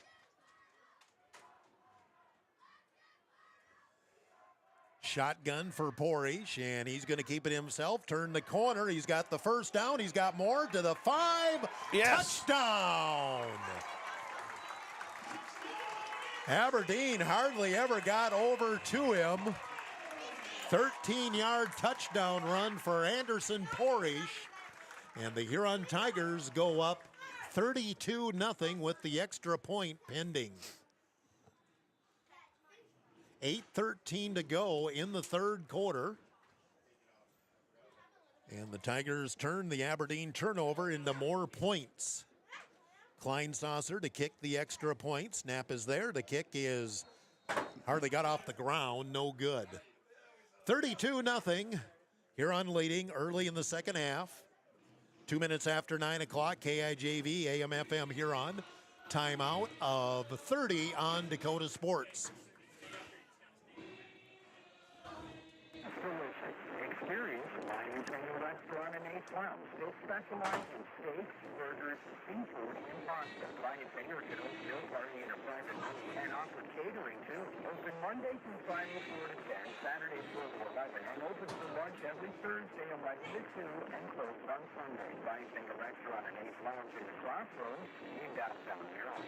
Shotgun for Porish, and he's going to keep it himself. Turn the corner. He's got the first down. He's got more to the 5. Yes. Touchdown. Aberdeen hardly ever got over to him. 13-yard touchdown run for Anderson Porish. And the Huron Tigers go up 32-0 with the extra point pending. 8:13 to go in the third quarter. And the Tigers turn the Aberdeen turnover into more points. Kleinsasser to kick the extra point. Snap is there. The kick is hardly got off the ground. No good. 32-0. Huron leading early in the second half. 2 minutes after 9 o'clock, KIJV, AM/FM Huron. Timeout of 30 on Dakota Sports. Experience Lions Menu Restaurant in East Lounge. They specialize in steaks, burgers, seafood, and pasta. Lions Menu is an open party and a private room and offer catering too. Open Monday through Friday 4 to 10, Saturday 4 to 11, and open for lunch every Thursday 11 to 2 and closed on Sunday. Lions Menu Restaurant in East Lounge in the Crossroads in downtown Huron.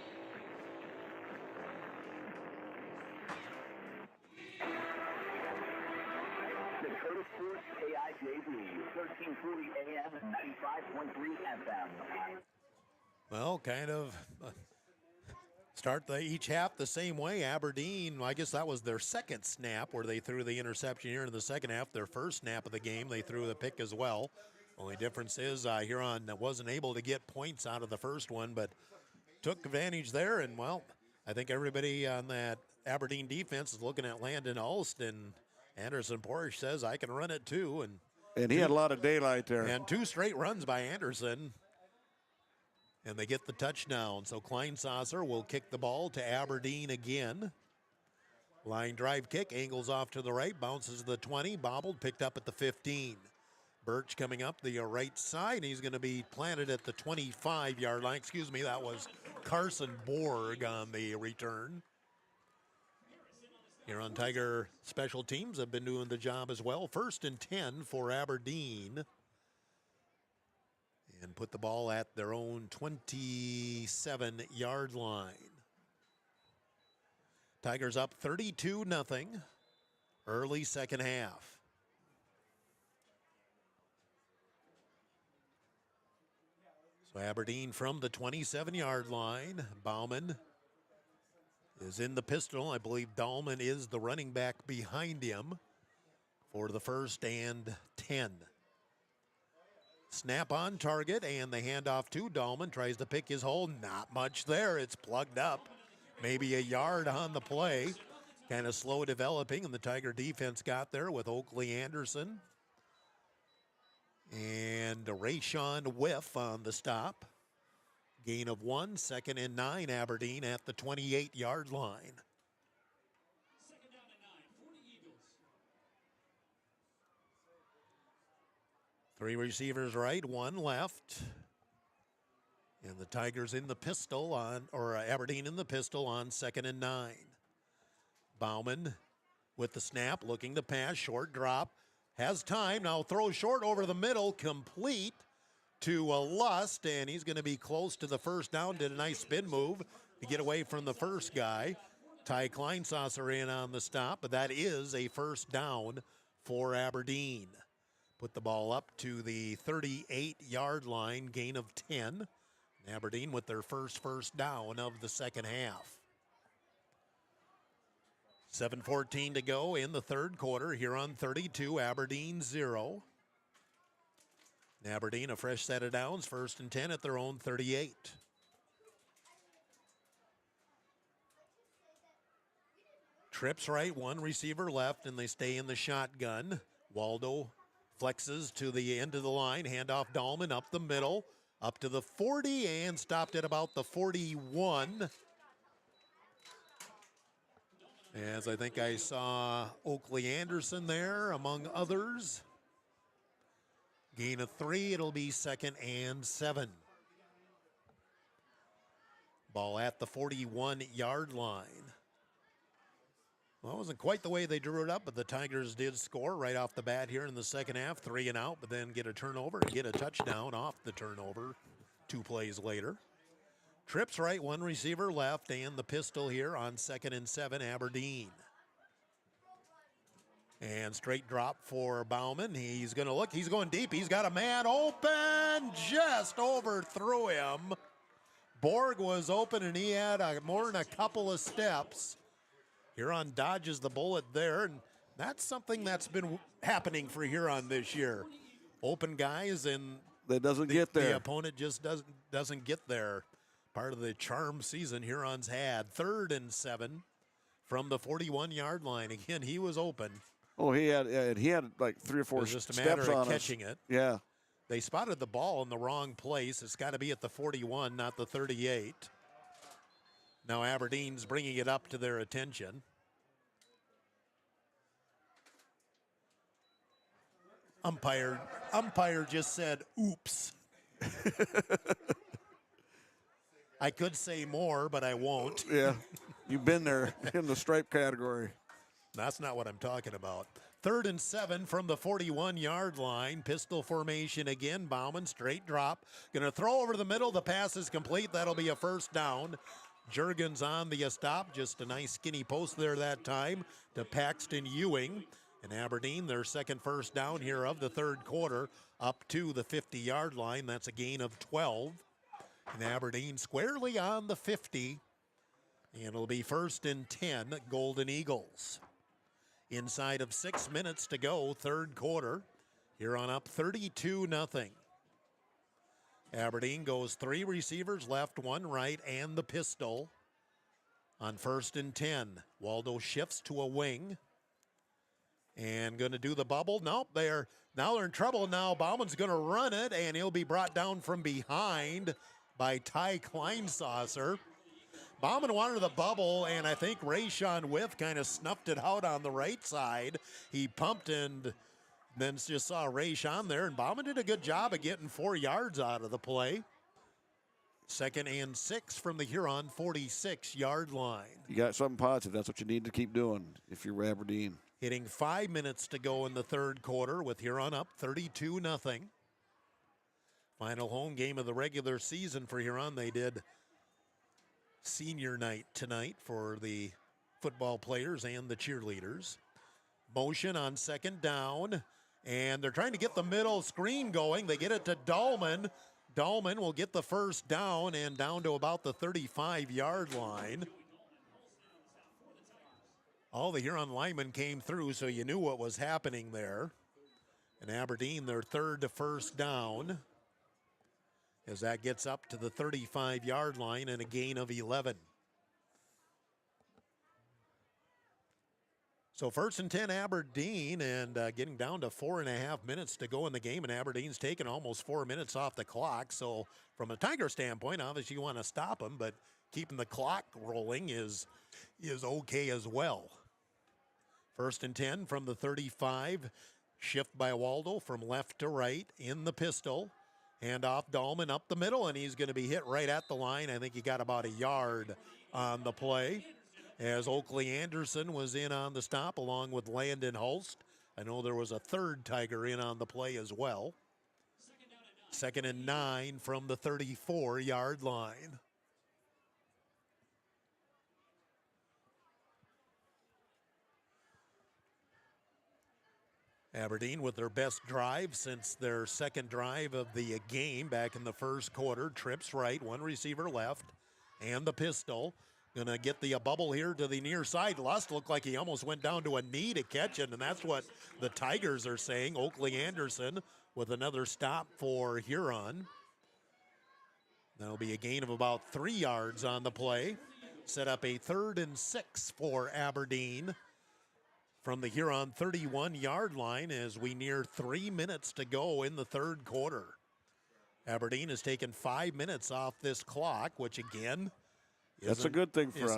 Dakota Sports KIJV, 1340 AM, 95.3 FM. Well, kind of start each half the same way. Aberdeen, I guess that was their second snap where they threw the interception here in the second half. Their first snap of the game, they threw the pick as well. Only difference is Huron wasn't able to get points out of the first one, but took advantage there. And, well, I think everybody on that Aberdeen defense is looking at Landon Ulst, and Anderson Porish says, I can run it too. And he had a lot of daylight there. And 2 straight runs by Anderson. And they get the touchdown. So Kleinsasser will kick the ball to Aberdeen again. Line drive kick, angles off to the right, bounces to the 20, bobbled, picked up at the 15. Birch coming up the right side. He's going to be planted at the 25-yard line. Excuse me, that was Carson Borg on the return. Huron Tiger special teams have been doing the job as well. 1st and 10 for Aberdeen. And put the ball at their own 27-yard line. Tigers up 32-0. Early second half. So Aberdeen from the 27-yard line. Bauman is in the pistol. I believe Dahlman is the running back behind him for the 1st and 10. Snap on target, and the handoff to Dahlman. Tries to pick his hole. Not much there. It's plugged up. Maybe a yard on the play. Kind of slow developing, and the Tiger defense got there with Oakley Anderson. And Rayshawn Whiff on the stop. Gain of 1, 2nd and 9, Aberdeen at the 28-yard line. Second down and 9 for the Eagles. 3 receivers right, 1 left. And the Tigers in the pistol on, or Aberdeen in the pistol on 2nd and 9. Bauman with the snap, looking to pass, short drop. Has time, now throws short over the middle, complete to Lust, and he's going to be close to the first down. Did a nice spin move to get away from the first guy. Ty Kleinsasser in on the stop, but that is a first down for Aberdeen. Put the ball up to the 38-yard line, gain of 10. Aberdeen with their first down of the second half. 7:14 to go in the third quarter. Huron 32, Aberdeen 0. Aberdeen a fresh set of downs, 1st and 10 at their own 38. Trips right, 1 receiver left, and they stay in the shotgun. Waldo flexes to the end of the line, handoff Dahlman up the middle, up to the 40, and stopped at about the 41. As I think I saw Oakley Anderson there, among others. Gain of 3, it'll be 2nd and 7. Ball at the 41-yard line. Well, it wasn't quite the way they drew it up, but the Tigers did score right off the bat here in the second half, 3 and out, but then get a turnover and get a touchdown off the turnover 2 plays later. Trips right, 1 receiver left, and the pistol here on 2nd and 7, Aberdeen. And straight drop for Bauman. He's going to look. He's going deep. He's got a man open. Just overthrew him. Borg was open, and he had more than a couple of steps. Huron dodges the bullet there, and that's something that's been happening for Huron this year. Open guys, and That doesn't get there. the opponent just doesn't get there. Part of the charm season Huron's had. 3rd and 7 from the 41-yard line. Again, he was open. Oh, he had like 3 or 4 It was just a steps matter on of us. catching it. Yeah. They spotted the ball in the wrong place. It's got to be at the 41, not the 38. Now Aberdeen's bringing it up to their attention. Umpire just said, oops. I could say more, but I won't. Yeah. You've been there in the stripe category. That's not what I'm talking about. 3rd and 7 from the 41-yard line. Pistol formation again. Bauman, straight drop. Going to throw over the middle. The pass is complete. That'll be a first down. Juergens on the stop. Just a nice skinny post there that time to Paxton Ewing. And Aberdeen, their second first down here of the third quarter, up to the 50-yard line. That's a gain of 12. And Aberdeen squarely on the 50. And it'll be 1st and 10, Golden Eagles. Inside of 6 minutes to go, third quarter. Huron up 32-0. Aberdeen goes 3 receivers left, 1 right, and the pistol. On 1st and 10, Waldo shifts to a wing. And going to do the bubble. Nope, they're in trouble now. Bauman's going to run it, and he'll be brought down from behind by Ty Kleinsasser. Bauman wanted the bubble, and I think Rayshawn Whiff kind of snuffed it out on the right side. He pumped and then just saw Rayshawn there, and Bauman did a good job of getting 4 yards out of the play. 2nd and 6 from the Huron 46-yard line. You got something positive. That's what you need to keep doing if you're Aberdeen. Hitting 5 minutes to go in the third quarter with Huron up 32-0. Final home game of the regular season for Huron. They did senior night tonight for the football players and the cheerleaders. Motion on 2nd down, and they're trying to get the middle screen going. They get it to Dahlman. Dahlman will get the first down and down to about the 35-yard line. All the Huron linemen came through, so you knew what was happening there. And Aberdeen, their 3rd first down, as that gets up to the 35-yard line and a gain of 11. So 1st and 10 Aberdeen, and getting down to 4.5 minutes to go in the game, and Aberdeen's taken almost 4 minutes off the clock. So from a Tiger standpoint, obviously you want to stop them, but keeping the clock rolling is okay as well. 1st and 10 from the 35. Shift by Waldo from left to right in the pistol. Hand off Dahlman up the middle, and he's going to be hit right at the line. I think he got about a yard on the play, as Oakley Anderson was in on the stop along with Landon Hulst. I know there was a third Tiger in on the play as well. 2nd and 9 from the 34-yard line. Aberdeen with their best drive since their second drive of the game back in the first quarter. Trips right, one receiver left, and the pistol. Gonna get the bubble here to the near side. Lust looked like he almost went down to a knee to catch it, and that's what the Tigers are saying. Oakley Anderson with another stop for Huron. That'll be a gain of about 3 yards on the play. Set up a 3rd and 6 for Aberdeen from the Huron 31-yard line as we near 3 minutes to go in the third quarter. Aberdeen has taken 5 minutes off this clock, which again, that's a good thing for us.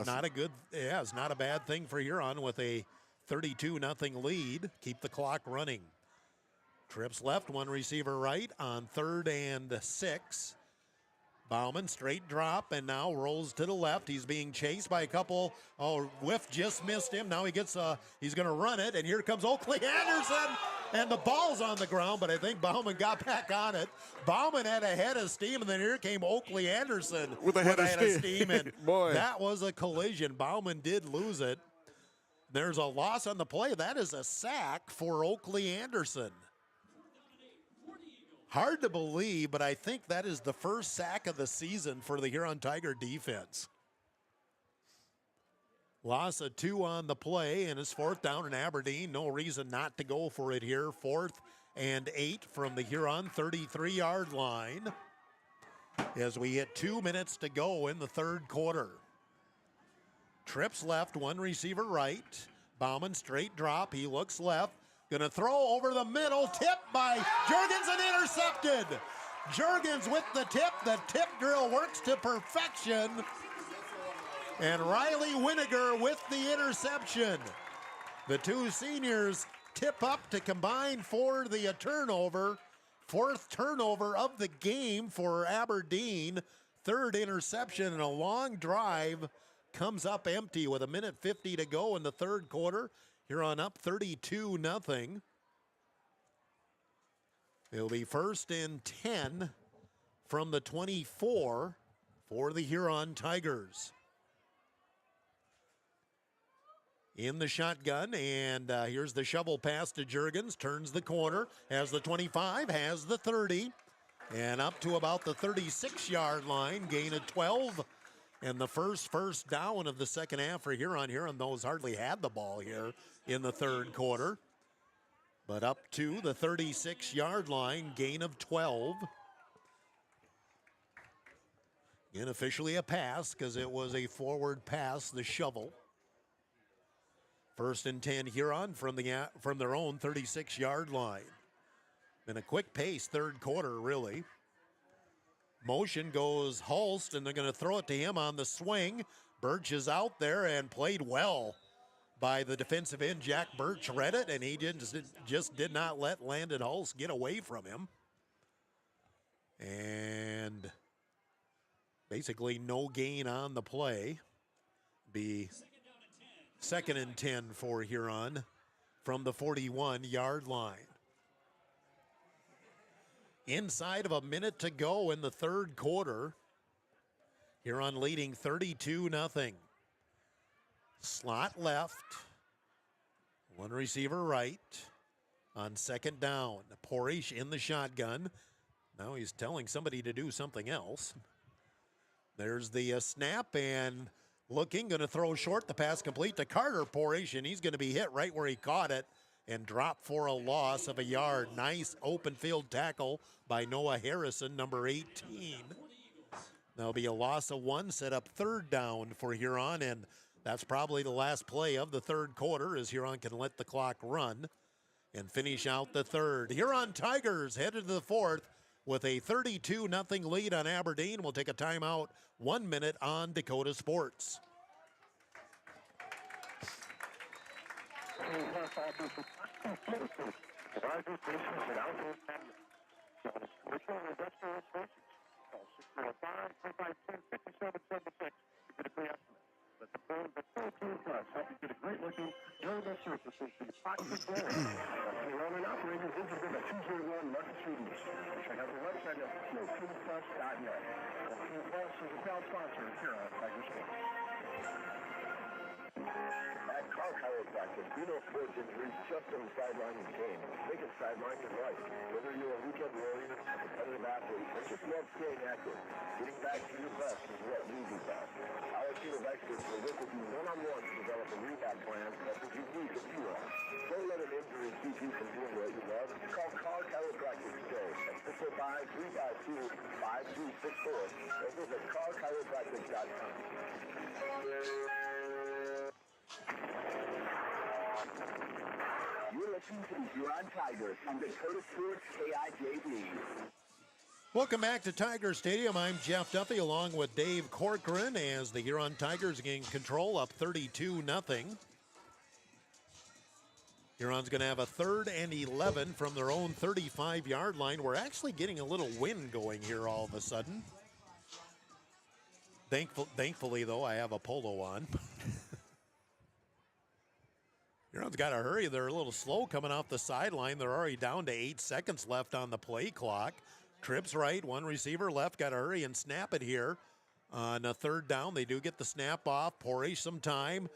It's not a bad thing for Huron with a 32-0 lead. Keep the clock running. Trips left, one receiver right on 3rd and 6. Bauman straight drop and now rolls to the left. He's being chased by a couple. Oh, Whiff just missed him. Now he's going to run it, and here comes Oakley Anderson, and the ball's on the ground, but I think Bauman got back on it. Bauman had a head of steam, and then here came Oakley Anderson with a head of steam. And Boy, that was a collision. Bauman did lose it. There's a loss on the play. That is a sack for Oakley Anderson. Hard to believe, but I think that is the first sack of the season for the Huron Tiger defense. Loss of 2 on the play, and it's 4th down in Aberdeen. No reason not to go for it here. 4th and 8 from the Huron 33-yard line as we hit 2 minutes to go in the third quarter. Trips left, one receiver right. Bauman straight drop. He looks left. Gonna throw over the middle, tipped by Jurgens and intercepted. Jurgens with the tip. The tip drill works to perfection. And Riley Winiger with the interception. The two seniors tip up to combine for the turnover. 4th turnover of the game for Aberdeen. 3rd interception, and a long drive comes up empty with 1:50 to go in the third quarter. Huron up 32-0. It'll be 1st and 10 from the 24 for the Huron Tigers. In the shotgun, and here's the shovel pass to Jurgens. Turns the corner, has the 25, has the 30, and up to about the 36-yard line. Gain of 12. And the first down of the second half for Huron. Huron, those hardly had the ball here in the third quarter. But up to the 36-yard line, gain of 12. Again, officially a pass because it was a forward pass, the shovel. 1st and 10 Huron from their own 36-yard line. Been a quick pace third quarter, really. Motion goes Hulst, and they're going to throw it to him on the swing. Birch is out there and played well by the defensive end. Jack Birch read it, and he just did not let Landon Hulst get away from him. And basically no gain on the play. Be 2nd and 10 for Huron from the 41-yard line. Inside of a minute to go in the third quarter. Huron leading 32-0. Slot left. One receiver right. On 2nd down. Porish in the shotgun. Now he's telling somebody to do something else. There's the snap, and looking, going to throw short. The pass complete to Carter Porish, and he's going to be hit right where he caught it and drop for a loss of a yard. Nice open field tackle by Noah Harrison, number 18. There'll be a loss of 1, set up 3rd down for Huron, and That's probably the last play of the third quarter as Huron can let the clock run and finish out the third. Huron Tigers headed to the fourth with a 32-0 lead on Aberdeen. We'll take a timeout, 1 minute on Dakota Sports. Enrollment operators interested at 201 Market Street East. Check out the website at FieldTeamPlus.net. Team Plus is a proud sponsor here on Tiger Sports. At Carl Chiropractic, we know sports injuries just don't sideline your game. They can sideline your life. Whether you're a weekend warrior, a competitive athlete, or just love staying active, getting back to your best is what we do best. Our team of experts will work with you one-on-one to develop a rehab plan that's as unique as you are. Don't let an injury keep you from doing what you love. Call Carl Chiropractic today at 605-352-5364 or visit carlchiropractic.com. You're listening to the Huron Tigers on Dakota Sports KIJD. Welcome back to Tiger Stadium. I'm Jeff Duffy along with Dave Corcoran as the Huron Tigers gain control up 32-0. Huron's going to have a 3rd and 11 from their own 35-yard line. We're actually getting a little wind going here all of a sudden. Thankfully, though, I have a polo on. Huron's got to hurry. They're a little slow coming off the sideline. They're already down to 8 seconds left on the play clock. Trips right, one receiver left. Got to hurry and snap it here on a 3rd down. They do get the snap off. Porish some time.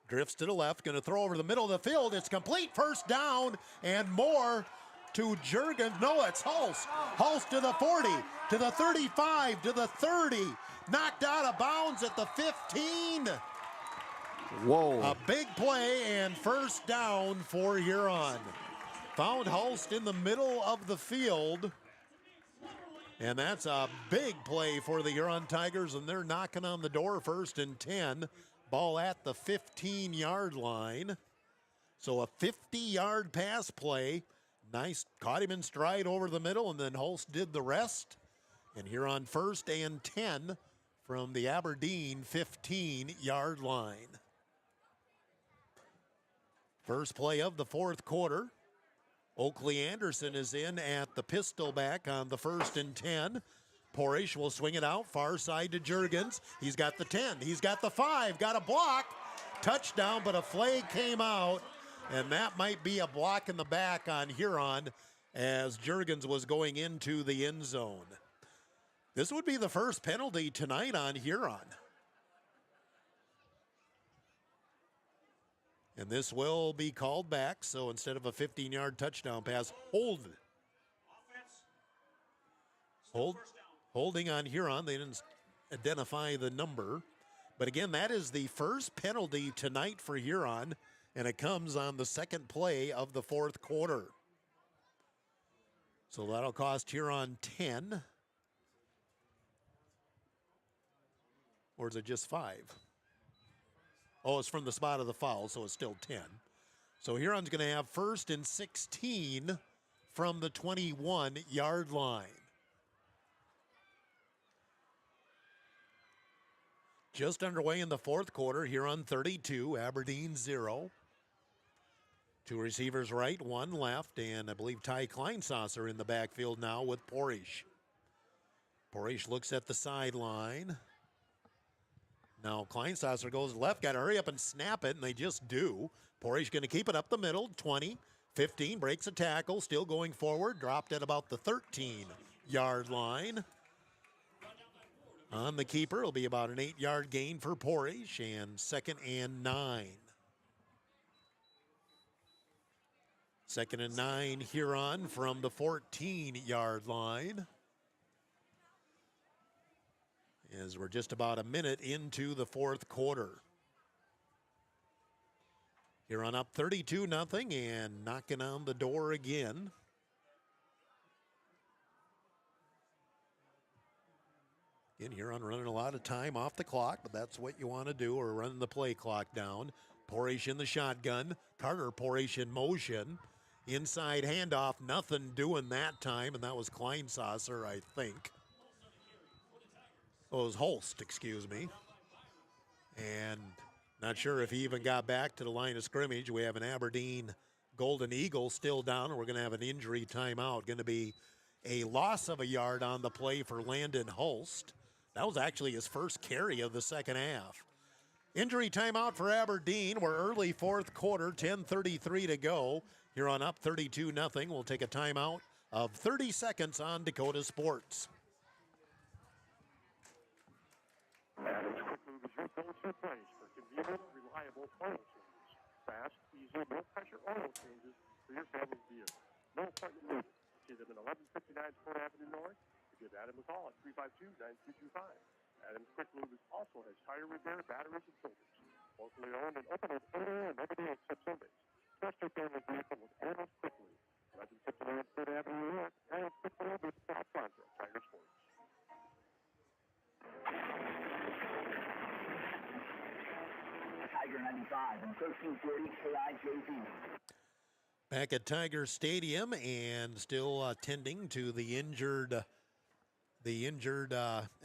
Drifts to the left. Going to throw over the middle of the field. It's complete. First down and more to Jurgens. No, it's Hulse. Hulse to the 40, to the 35, to the 30. Knocked out of bounds at the 15. Whoa. A big play and first down for Huron. Found Hulst in the middle of the field. And that's a big play for the Huron Tigers, and they're knocking on the door 1st and 10. Ball at the 15-yard line. So a 50-yard pass play. Nice, caught him in stride over the middle, and then Hulst did the rest. And Huron 1st and 10 from the Aberdeen 15-yard line. First play of the 4th quarter. Oakley Anderson is in at the pistol back on the 1st and 10. Porish will swing it out, far side to Jurgens. He's got the 10, he's got the 5, got a block. Touchdown, but a flag came out, and that might be a block in the back on Huron as Jurgens was going into the end zone. This would be the first penalty tonight on Huron. And this will be called back, so instead of a 15-yard touchdown pass, holding on Huron. They didn't identify the number. But again, that is the first penalty tonight for Huron, and it comes on the 2nd play of the 4th quarter. So that'll cost Huron 10. Or is it just 5? Oh, it's from the spot of the foul, so it's still 10. So Huron's going to have 1st and 16 from the 21-yard line. Just underway in the 4th quarter. Huron 32, Aberdeen 0. 2 receivers right, 1 left, and I believe Ty Kleinsasser in the backfield now with Porish. Porish looks at the sideline. Now Kleinsasser goes left, got to hurry up and snap it, and they just do. Porish going to keep it up the middle, 20, 15, breaks a tackle, still going forward, dropped at about the 13-yard line. On the keeper, it'll be about an 8-yard gain for Porish, and 2nd and 9. 2nd and 9 Huron from the 14-yard line. As we're just about a minute into the 4th quarter. Huron up 32-0 and knocking on the door again. And Huron running a lot of time off the clock, but that's what you want to do, or running the play clock down. Porish in the shotgun. Carter Porish in motion. Inside handoff, nothing doing that time, and that was Kleinsasser, I think. Oh, it was Holst, excuse me. And not sure if he even got back to the line of scrimmage. We have an Aberdeen Golden Eagle still down, and we're going to have an injury timeout. Going to be a loss of a yard on the play for Landon Holst. That was actually his first carry of the second half. Injury timeout for Aberdeen. We're early fourth quarter, 10:33 to go. You're on up 32-0. We'll take a timeout of 30 seconds on Dakota Sports. Adams quickly was your go-to place for convenient, reliable oil changes. Fast, easy, no-pressure oil changes for your family's vehicle. No appointment needed. See them in 1159 Sport Avenue North. Give Adam a call at 352-9225. Adams Quick Lube also has tire repair, batteries, and filters. Locally owned and open at 8 a.m. every day except Sundays. Trust your family vehicle with Adams Quick Lube. 1159 Sport Avenue North. Adams Quick Lube is South Contra, Tiger Sports. Tiger 95 and 1340 KIJZ. Back at Tiger Stadium and still tending to the injured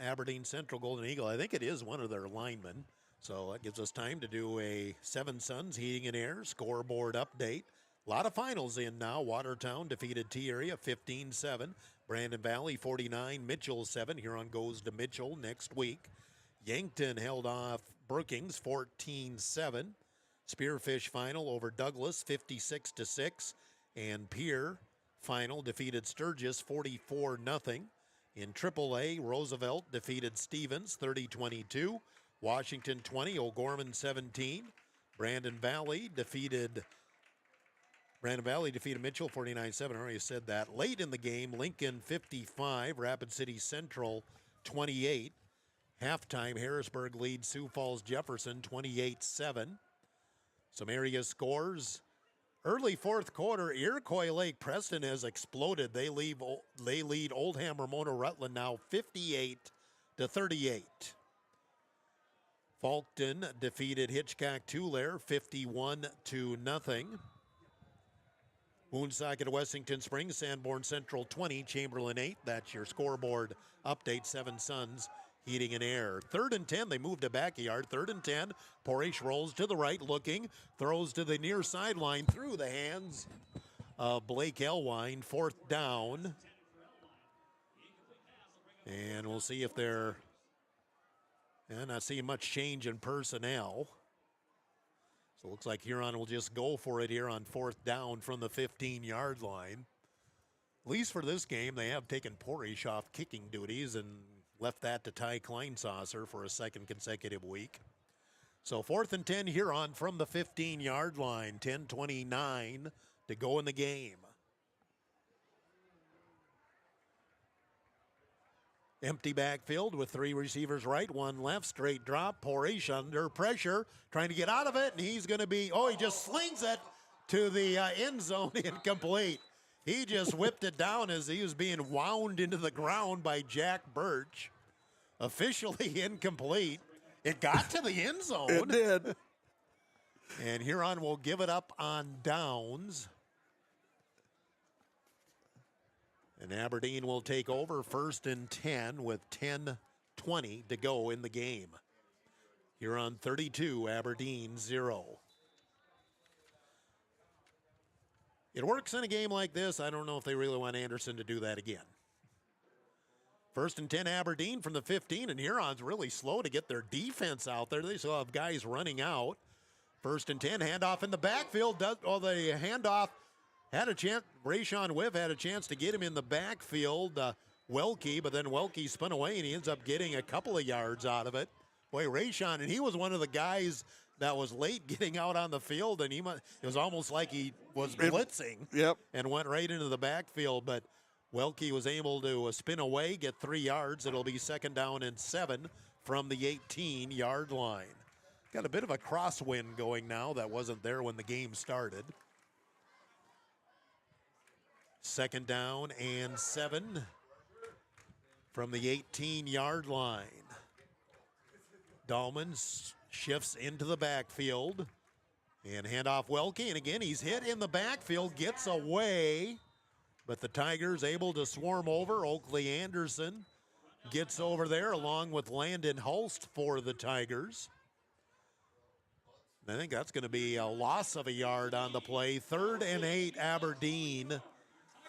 Aberdeen Central Golden Eagle. I think it is one of their linemen. So that gives us time to do a Seven Suns Heating and Air scoreboard update. A lot of finals in now. Watertown defeated T-Area 15-7. Brandon Valley 49, Mitchell 7. Huron goes to Mitchell next week. Yankton held off Brookings 14-7. Spearfish final over Douglas 56-6. And Pierre final defeated Sturgis 44-0. In AAA, Roosevelt defeated Stevens 30-22. Washington 20, O'Gorman 17. Brandon Valley defeated Mitchell 49-7. I already said that. Late in the game, Lincoln 55, Rapid City Central 28. Halftime, Harrisburg leads Sioux Falls Jefferson 28-7. Some area scores. Early fourth quarter, Iroquois Lake Preston has exploded. They lead Oldham Ramona Rutland now 58-38. Falkton defeated Hitchcock Tulare 51-0. Woonsocket Wessington Springs, Sanborn Central 20, Chamberlain 8. That's your scoreboard update. Seven Suns Heating and Air. 3rd and 10, they moved to backyard. 3rd and 10, Porish rolls to the right, looking, throws to the near sideline through the hands of Blake Elwine. 4th down. And we'll see if they're not seeing much change in personnel. So it looks like Huron will just go for it here on 4th down from the 15-yard line. At least for this game, they have taken Porish off kicking duties and left that to Ty Kleinsasser for a second consecutive week. So 4th and 10 Huron from the 15-yard line. 10:29 to go in the game. Empty backfield with 3 receivers right, 1 left, straight drop. Porish under pressure, trying to get out of it, and he's going to be, he just slings it to the end zone, incomplete. He just whipped it down as he was being wound into the ground by Jack Birch. Officially incomplete. It got to the end zone. It did. And Huron will give it up on downs. And Aberdeen will take over 1st and 10 with 10:20 to go in the game. Huron 32, Aberdeen 0. It works in a game like this. I don't know if they really want Anderson to do that again. 1st and 10 Aberdeen from the 15, and Huron's really slow to get their defense out there. They still have guys running out. 1st and 10, handoff in the backfield. The handoff had a chance. Rayshawn Whiff had a chance to get him in the backfield. Welke, but then Welke spun away, and he ends up getting a couple of yards out of it. Boy, Rayshawn, and he was one of the guys that was late getting out on the field, and it was almost like he was blitzing. Yep. And went right into the backfield, but Welke was able to spin away, get 3 yards. It'll be 2nd down and 7 from the 18-yard line. Got a bit of a crosswind going now that wasn't there when the game started. 2nd down and 7. from the 18-yard line. Dahlman shifts into the backfield and handoff Welke. And again, he's hit in the backfield, gets away, but the Tigers able to swarm over. Oakley Anderson gets over there along with Landon Hulst for the Tigers. I think that's going to be a loss of a yard on the play. 3rd and 8, Aberdeen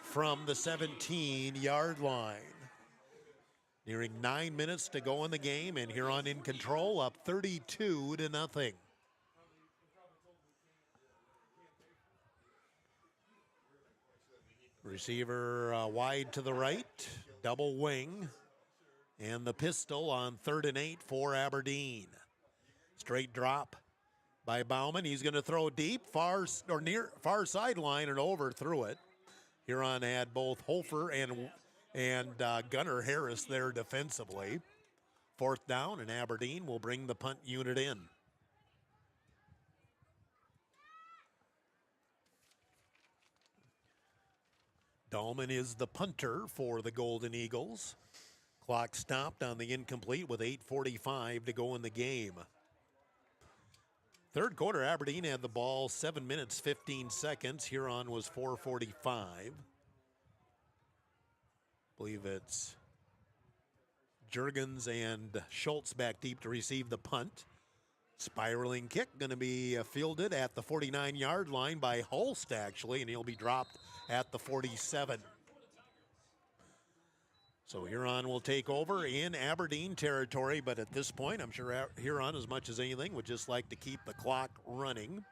from the 17-yard line. Nearing 9 minutes to go in the game, and Huron in control, up 32-0. Receiver wide to the right, double wing, and the pistol on 3rd and 8 for Aberdeen. Straight drop by Bauman. He's going to throw deep, far sideline and over through it. Huron had both Hofer and Gunnar Harris there defensively. 4th down, and Aberdeen will bring the punt unit in. Dahlman is the punter for the Golden Eagles. Clock stopped on the incomplete with 8:45 to go in the game. 3rd quarter, Aberdeen had the ball 7 minutes, 15 seconds. Huron was 4:45. Believe it's Jurgens and Schultz back deep to receive the punt. Spiraling kick going to be fielded at the 49-yard line by Hulst, actually, and he'll be dropped at the 47. So Huron will take over in Aberdeen territory, but at this point, I'm sure Huron, as much as anything, would just like to keep the clock running.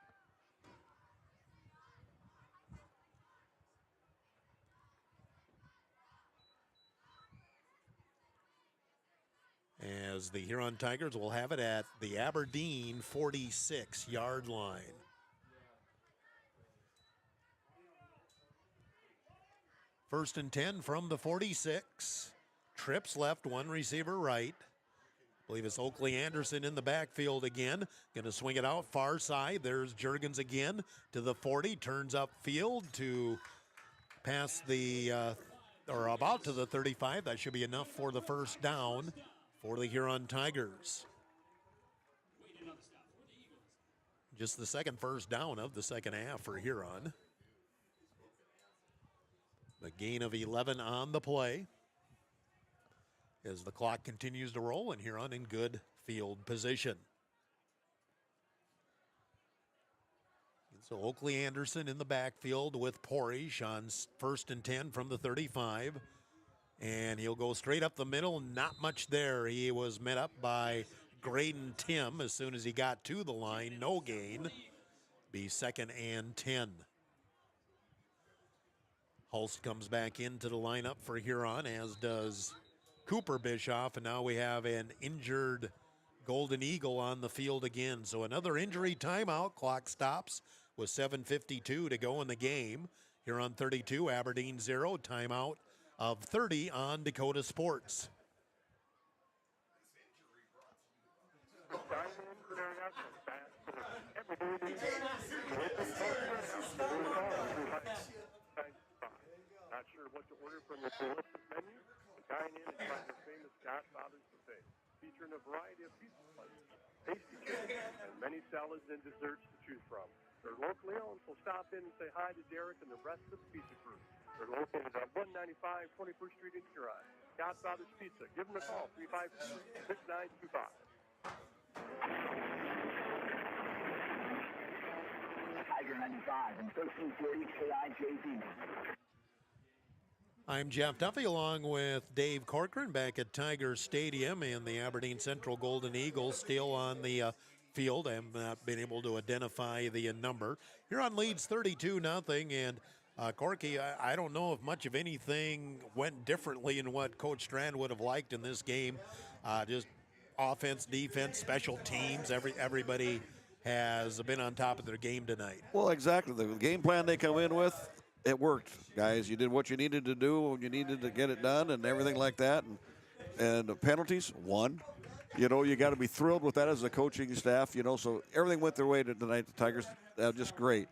As the Huron Tigers will have it at the Aberdeen 46-yard line. First and 10 from the 46. Trips left, one receiver right. I believe it's Oakley Anderson in the backfield again. Going to swing it out far side. There's Jurgens again to the 40. Turns upfield to pass the, or about to the 35. That should be enough for the first down for the Huron Tigers. Just the second first down of the second half for Huron. The gain of 11 on the play as the clock continues to roll, and Huron in good field position. So Oakley Anderson in the backfield with Porish on 1st and 10 from the 35. And he'll go straight up the middle. Not much there. He was met up by Graydon Tim as soon as he got to the line. No gain. Be 2nd and 10. Hulst comes back into the lineup for Huron, as does Cooper Bischoff. And now we have an injured Golden Eagle on the field again. So another injury timeout. Clock stops with 7:52 to go in the game. Huron 32, Aberdeen 0. Timeout of 30 on Dakota Sports. Not sure what to order from the delicious menu? Dine in and try their famous Godfather's buffet, featuring a variety of pizza places, tasty chicken, and many salads and desserts to choose from. They're locally owned, so stop in and say hi to Derek and the rest of the pizza crew. They're located at 195 21st Street in Huron. Godfather's Pizza. Give them a call, 353-6925. Tiger 95 and 1340 KIJZ. I'm Jeff Duffy along with Dave Corcoran back at Tiger Stadium, and the Aberdeen Central Golden Eagles still on the field. I have not been able to identify the number. Huron leads 32-0, and Corky, I don't know if much of anything went differently in what Coach Strand would have liked in this game. Just offense, defense, special teams, everybody has been on top of their game tonight. Well, exactly. The game plan they come in with, it worked, guys. You did what you needed to do when you needed to get it done and everything like that. And the penalties, one. You know, you got to be thrilled with that as a coaching staff, you know. So everything went their way tonight. The Tigers, just great.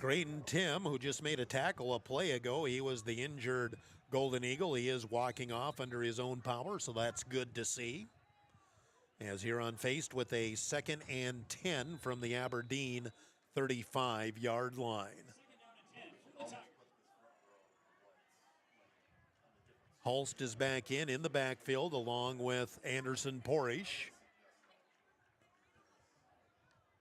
Graydon Tim, who just made a tackle a play ago, he was the injured Golden Eagle. He is walking off under his own power, so that's good to see. As Huron faced with a 2nd and 10 from the Aberdeen 35-yard line. Hulst is back in the backfield along with Anderson Porish.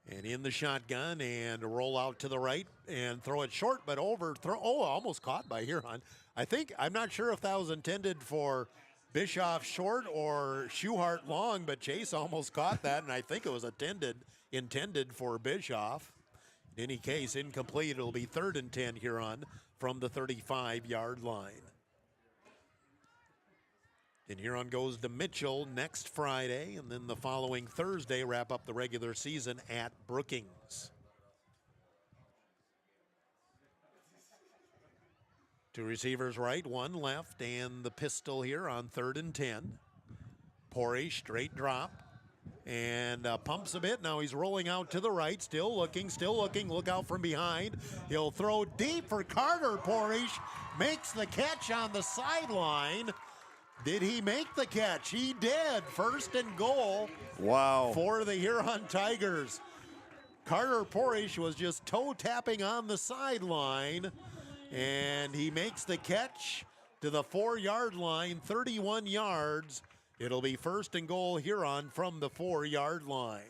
And in the shotgun and roll out to the right and throw it short, but overthrow. Oh, almost caught by Huron. I'm not sure if that was intended for Bischoff short or Schuhart long, but Chase almost caught that, and I think it was intended for Bischoff. In any case, incomplete. It'll be 3rd and 10 Huron from the 35-yard line. And Huron goes to Mitchell next Friday, and then the following Thursday wrap up the regular season at Brookings. 2 receivers right, 1 left, and the pistol here on 3rd and 10. Porish, straight drop, and pumps a bit. Now he's rolling out to the right, still looking, look out from behind. He'll throw deep for Carter. Porish makes the catch on the sideline. Did he make the catch? He did. 1st and goal. Wow. For the Huron Tigers. Carter Porish was just toe tapping on the sideline, and he makes the catch to the 4-yard line, 31 yards. It'll be 1st and goal Huron from the 4-yard line.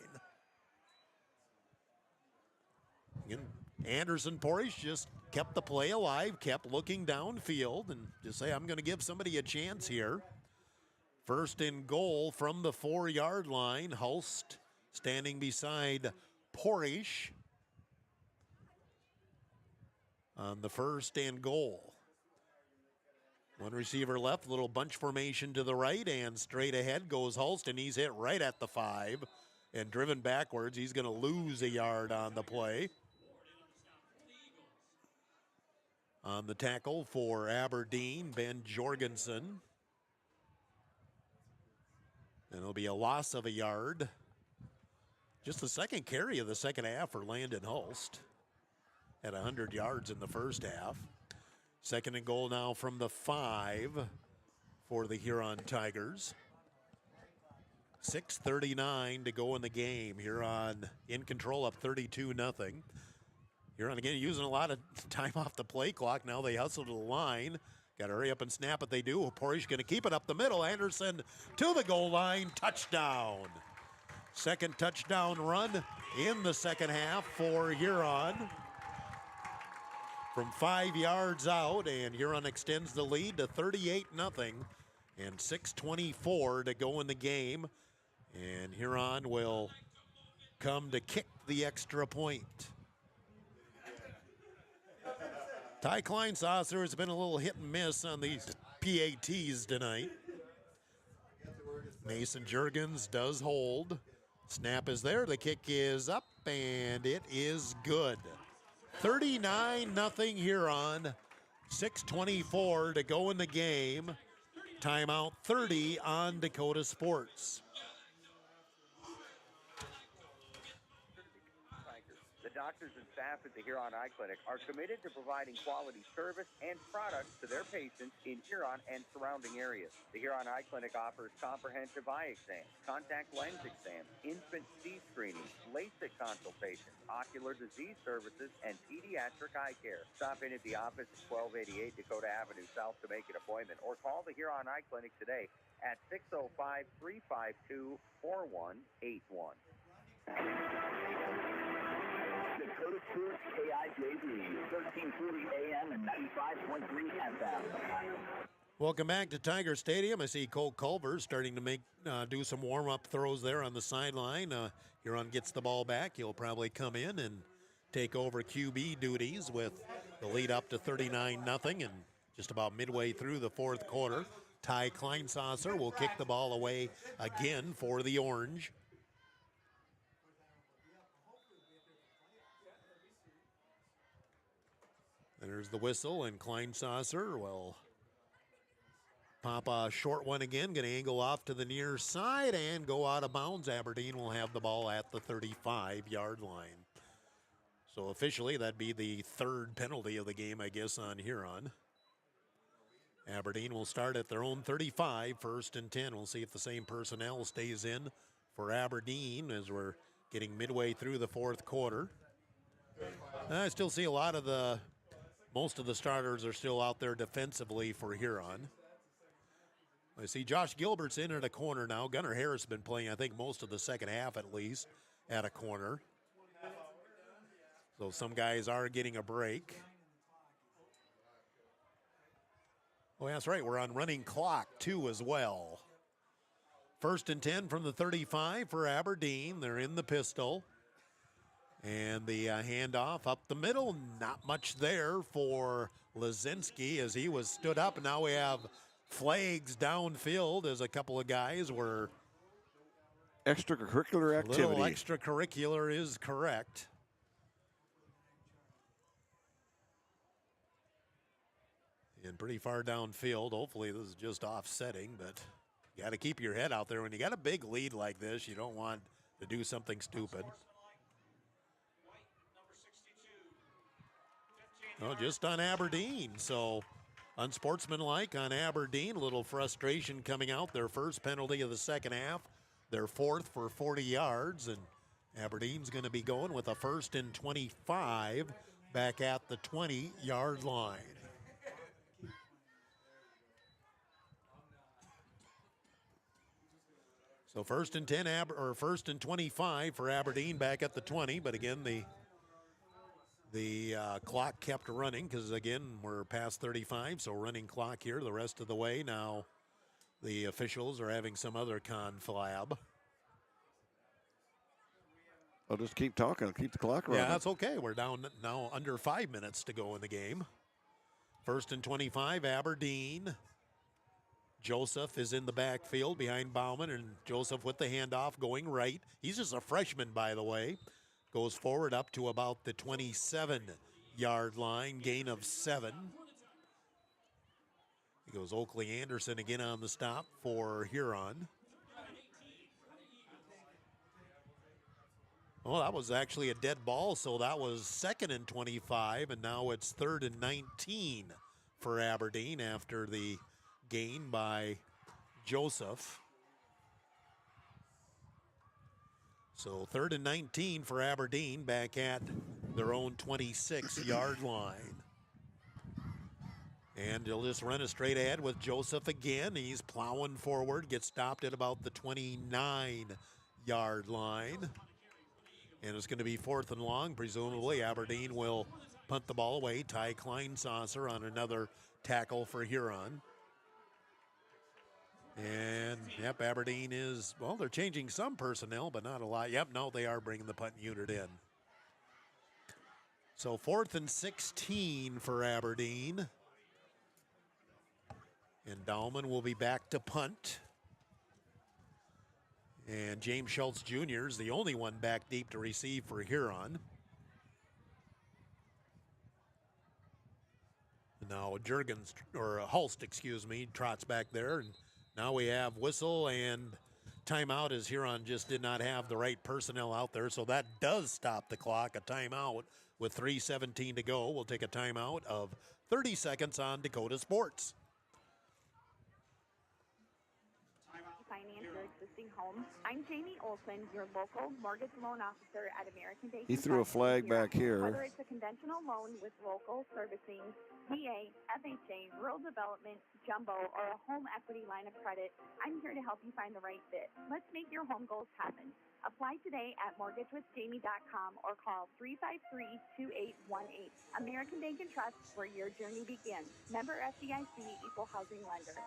Again, Anderson Porish just kept the play alive, kept looking downfield, and just say, I'm going to give somebody a chance here. 1st and goal from the 4-yard line. Hulst standing beside Porish on the 1st and goal. 1 receiver left, little bunch formation to the right, and straight ahead goes Hulst, and he's hit right at the 5 and driven backwards. He's going to lose a yard on the play. On the tackle for Aberdeen, Ben Jorgensen. And it'll be a loss of a yard. Just the 2nd carry of the 2nd half for Landon Hulst at 100 yards in the 1st half. 2nd and goal now from the 5 for the Huron Tigers. 6:39 to go in the game. Huron in control up 32-0. Huron again using a lot of time off the play clock. Now they hustle to the line. Got to hurry up and snap it. They do. Porish going to keep it up the middle. Anderson to the goal line. Touchdown. 2nd touchdown run in the 2nd half for Huron. From 5 yards out, and Huron extends the lead to 38-0. And 6:24 to go in the game. And Huron will come to kick the extra point. Ty Kleinsasser has been a little hit and miss on these PATs tonight. Mason Jurgens does hold. Snap is there. The kick is up, and it is good. 39-0 Huron. 6:24 to go in the game. Timeout 30 on Dakota Sports. The doctors and staff at the Huron Eye Clinic are committed to providing quality service and products to their patients in Huron and surrounding areas. The Huron Eye Clinic offers comprehensive eye exams, contact lens exams, infant C screening, LASIK consultations, ocular disease services, and pediatric eye care. Stop in at the office at 1288 Dakota Avenue South to make an appointment, or call the Huron Eye Clinic today at 605-352-4181. Dakota Sports KIJV, 1340 AM and 95.3 FM. Welcome back to Tiger Stadium. I see Cole Culver starting to do some warm-up throws there on the sideline. Huron gets the ball back. He'll probably come in and take over QB duties with the lead up to 39-0 and just about midway through the 4th quarter. Ty Kleinsasser will kick the ball away again for the Orange. There's the whistle, and Kleinsasser will pop a short one again. Going to angle off to the near side and go out of bounds. Aberdeen will have the ball at the 35-yard line. So officially, that'd be the 3rd penalty of the game, I guess, on Huron. Aberdeen will start at their own 35, 1st and 10. We'll see if the same personnel stays in for Aberdeen as we're getting midway through the 4th quarter. I still see most of the starters are still out there defensively for Huron. I see Josh Gilbert's in at a corner now. Gunnar Harris has been playing, I think, most of the second half at least at a corner. So some guys are getting a break. Oh, that's right. We're on running clock, too, as well. 1st and 10 from the 35 for Aberdeen. They're in the pistol. And the handoff up the middle. Not much there for Lazinski as he was stood up. Now we have flags downfield as a couple of guys were. Extracurricular activity. A little extracurricular is correct. And pretty far downfield. Hopefully this is just offsetting, but you got to keep your head out there. When you got a big lead like this, you don't want to do something stupid. No, just on Aberdeen. So unsportsmanlike on Aberdeen. A little frustration coming out. Their first penalty of the second half. Their 4th for 40 yards. And Aberdeen's going to be going with a 1st and 25 back at the 20-yard line. So 1st and 10 or 1st and 25 for Aberdeen back at the 20. But again, the clock kept running because, again, we're past 35, so running clock here the rest of the way. Now the officials are having some other conflab. I'll just keep talking. Keep the clock running. Yeah, that's okay. We're down now under 5 minutes to go in the game. 1st and 25, Aberdeen. Joseph is in the backfield behind Bauman, and Joseph with the handoff going right. He's just a freshman, by the way. Goes forward up to about the 27-yard line, gain of 7. He goes Oakley Anderson again on the stop for Huron. Well, that was actually a dead ball, so that was 2nd and 25, and now it's 3rd and 19 for Aberdeen after the gain by Joseph. So 3rd and 19 for Aberdeen back at their own 26-yard line. And they'll just run a straight ahead with Joseph again. He's plowing forward, gets stopped at about the 29-yard line. And it's going to be 4th and long. Presumably Aberdeen will punt the ball away. Ty Kleinsasser on another tackle for Huron. And, yep, Aberdeen is, well, they're changing some personnel, but not a lot. Yep, no, they are bringing the punt unit in. So 4th and 16 for Aberdeen. And Dahlman will be back to punt. And James Schultz Jr. is the only one back deep to receive for Huron. Now Jurgens, or Hulst, excuse me, trots back there. And now we have whistle and timeout as Huron just did not have the right personnel out there. So that does stop the clock, a timeout with 3:17 to go. We'll take a timeout of 30 seconds on Dakota Sports. Finance your existing home. I'm Jamie Olson, your local mortgage loan officer at American Day. He threw a flag back here. Whether it's a conventional loan with local servicing, VA, FHA, rural development, jumbo, or a home equity line of credit, I'm here to help you find the right fit. Let's make your home goals happen. Apply today at mortgagewithjamie.com or call 353-2818. American Bank and Trust, where your journey begins. Member FDIC, Equal Housing Lender.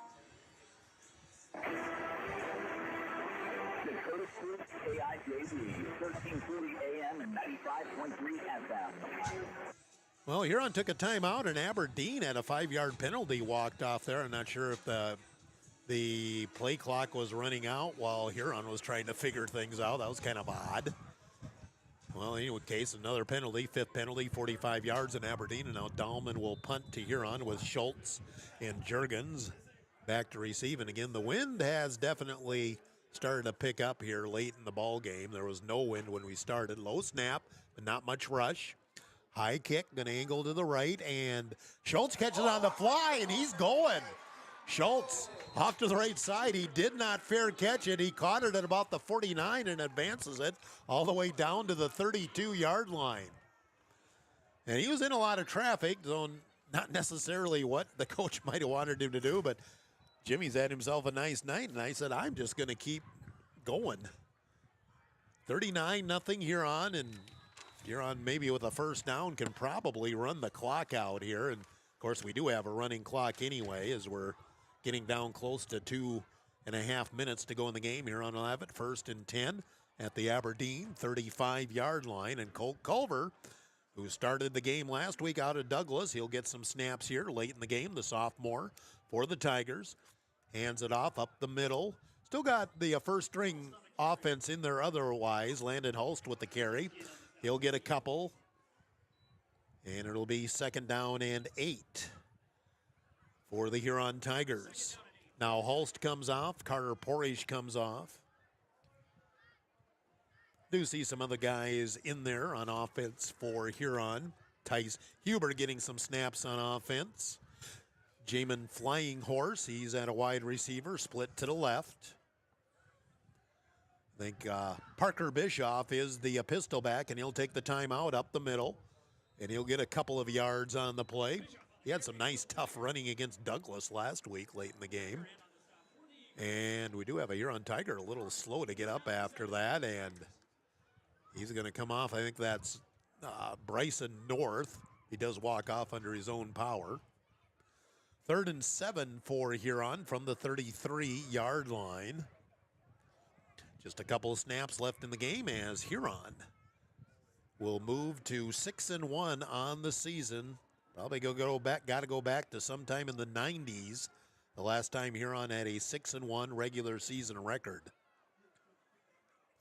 Dakota Sports KIJV, 1340 AM and 95.3 FM. Well, Huron took a timeout, and Aberdeen had a 5-yard penalty walked off there. I'm not sure if the play clock was running out while Huron was trying to figure things out. That was kind of odd. Well, in any case, another penalty, 5th penalty, 45 yards in Aberdeen, and now Dahlman will punt to Huron with Schultz and Jurgens back to receive. And again, the wind has definitely started to pick up here late in the ball game. There was no wind when we started. Low snap, but not much rush. High kick, going to angle to the right, and Schultz catches on the fly, and he's going. Schultz off to the right side. He did not fair catch it. He caught it at about the 49 and advances it all the way down to the 32-yard line. And he was in a lot of traffic, so not necessarily what the coach might have wanted him to do, but Jimmy's had himself a nice night, and I said, I'm just going to keep going. 39-0 Huron, and Huron maybe with a first down can probably run the clock out here. And, of course, we do have a running clock anyway as we're getting down close to 2.5 minutes to go in the game here on 11, 1st and 10 at the Aberdeen 35-yard line. And Colt Culver, who started the game last week out of Douglas, he'll get some snaps here late in the game, the sophomore for the Tigers. Hands it off up the middle. Still got the first-string offense in there otherwise. Landon Holst with the carry. He'll get a couple. And it'll be 2nd down and 8 for the Huron Tigers. Now Holst comes off. Carter Porish comes off. Do see some other guys in there on offense for Huron. Tice Huber getting some snaps on offense. Jamin Flying Horse, he's at a wide receiver, split to the left. I think Parker Bischoff is the pistol back, and he'll take the timeout up the middle, and he'll get a couple of yards on the play. He had some nice, tough running against Douglas last week late in the game. And we do have a Huron Tiger a little slow to get up after that, and he's going to come off. I think that's Bryson North. He does walk off under his own power. 3rd and 7 for Huron from the 33-yard line. Just a couple of snaps left in the game as Huron will move to 6-1 on the season. Probably got to go back to sometime in the 90s. The last time Huron had a 6-1 regular season record.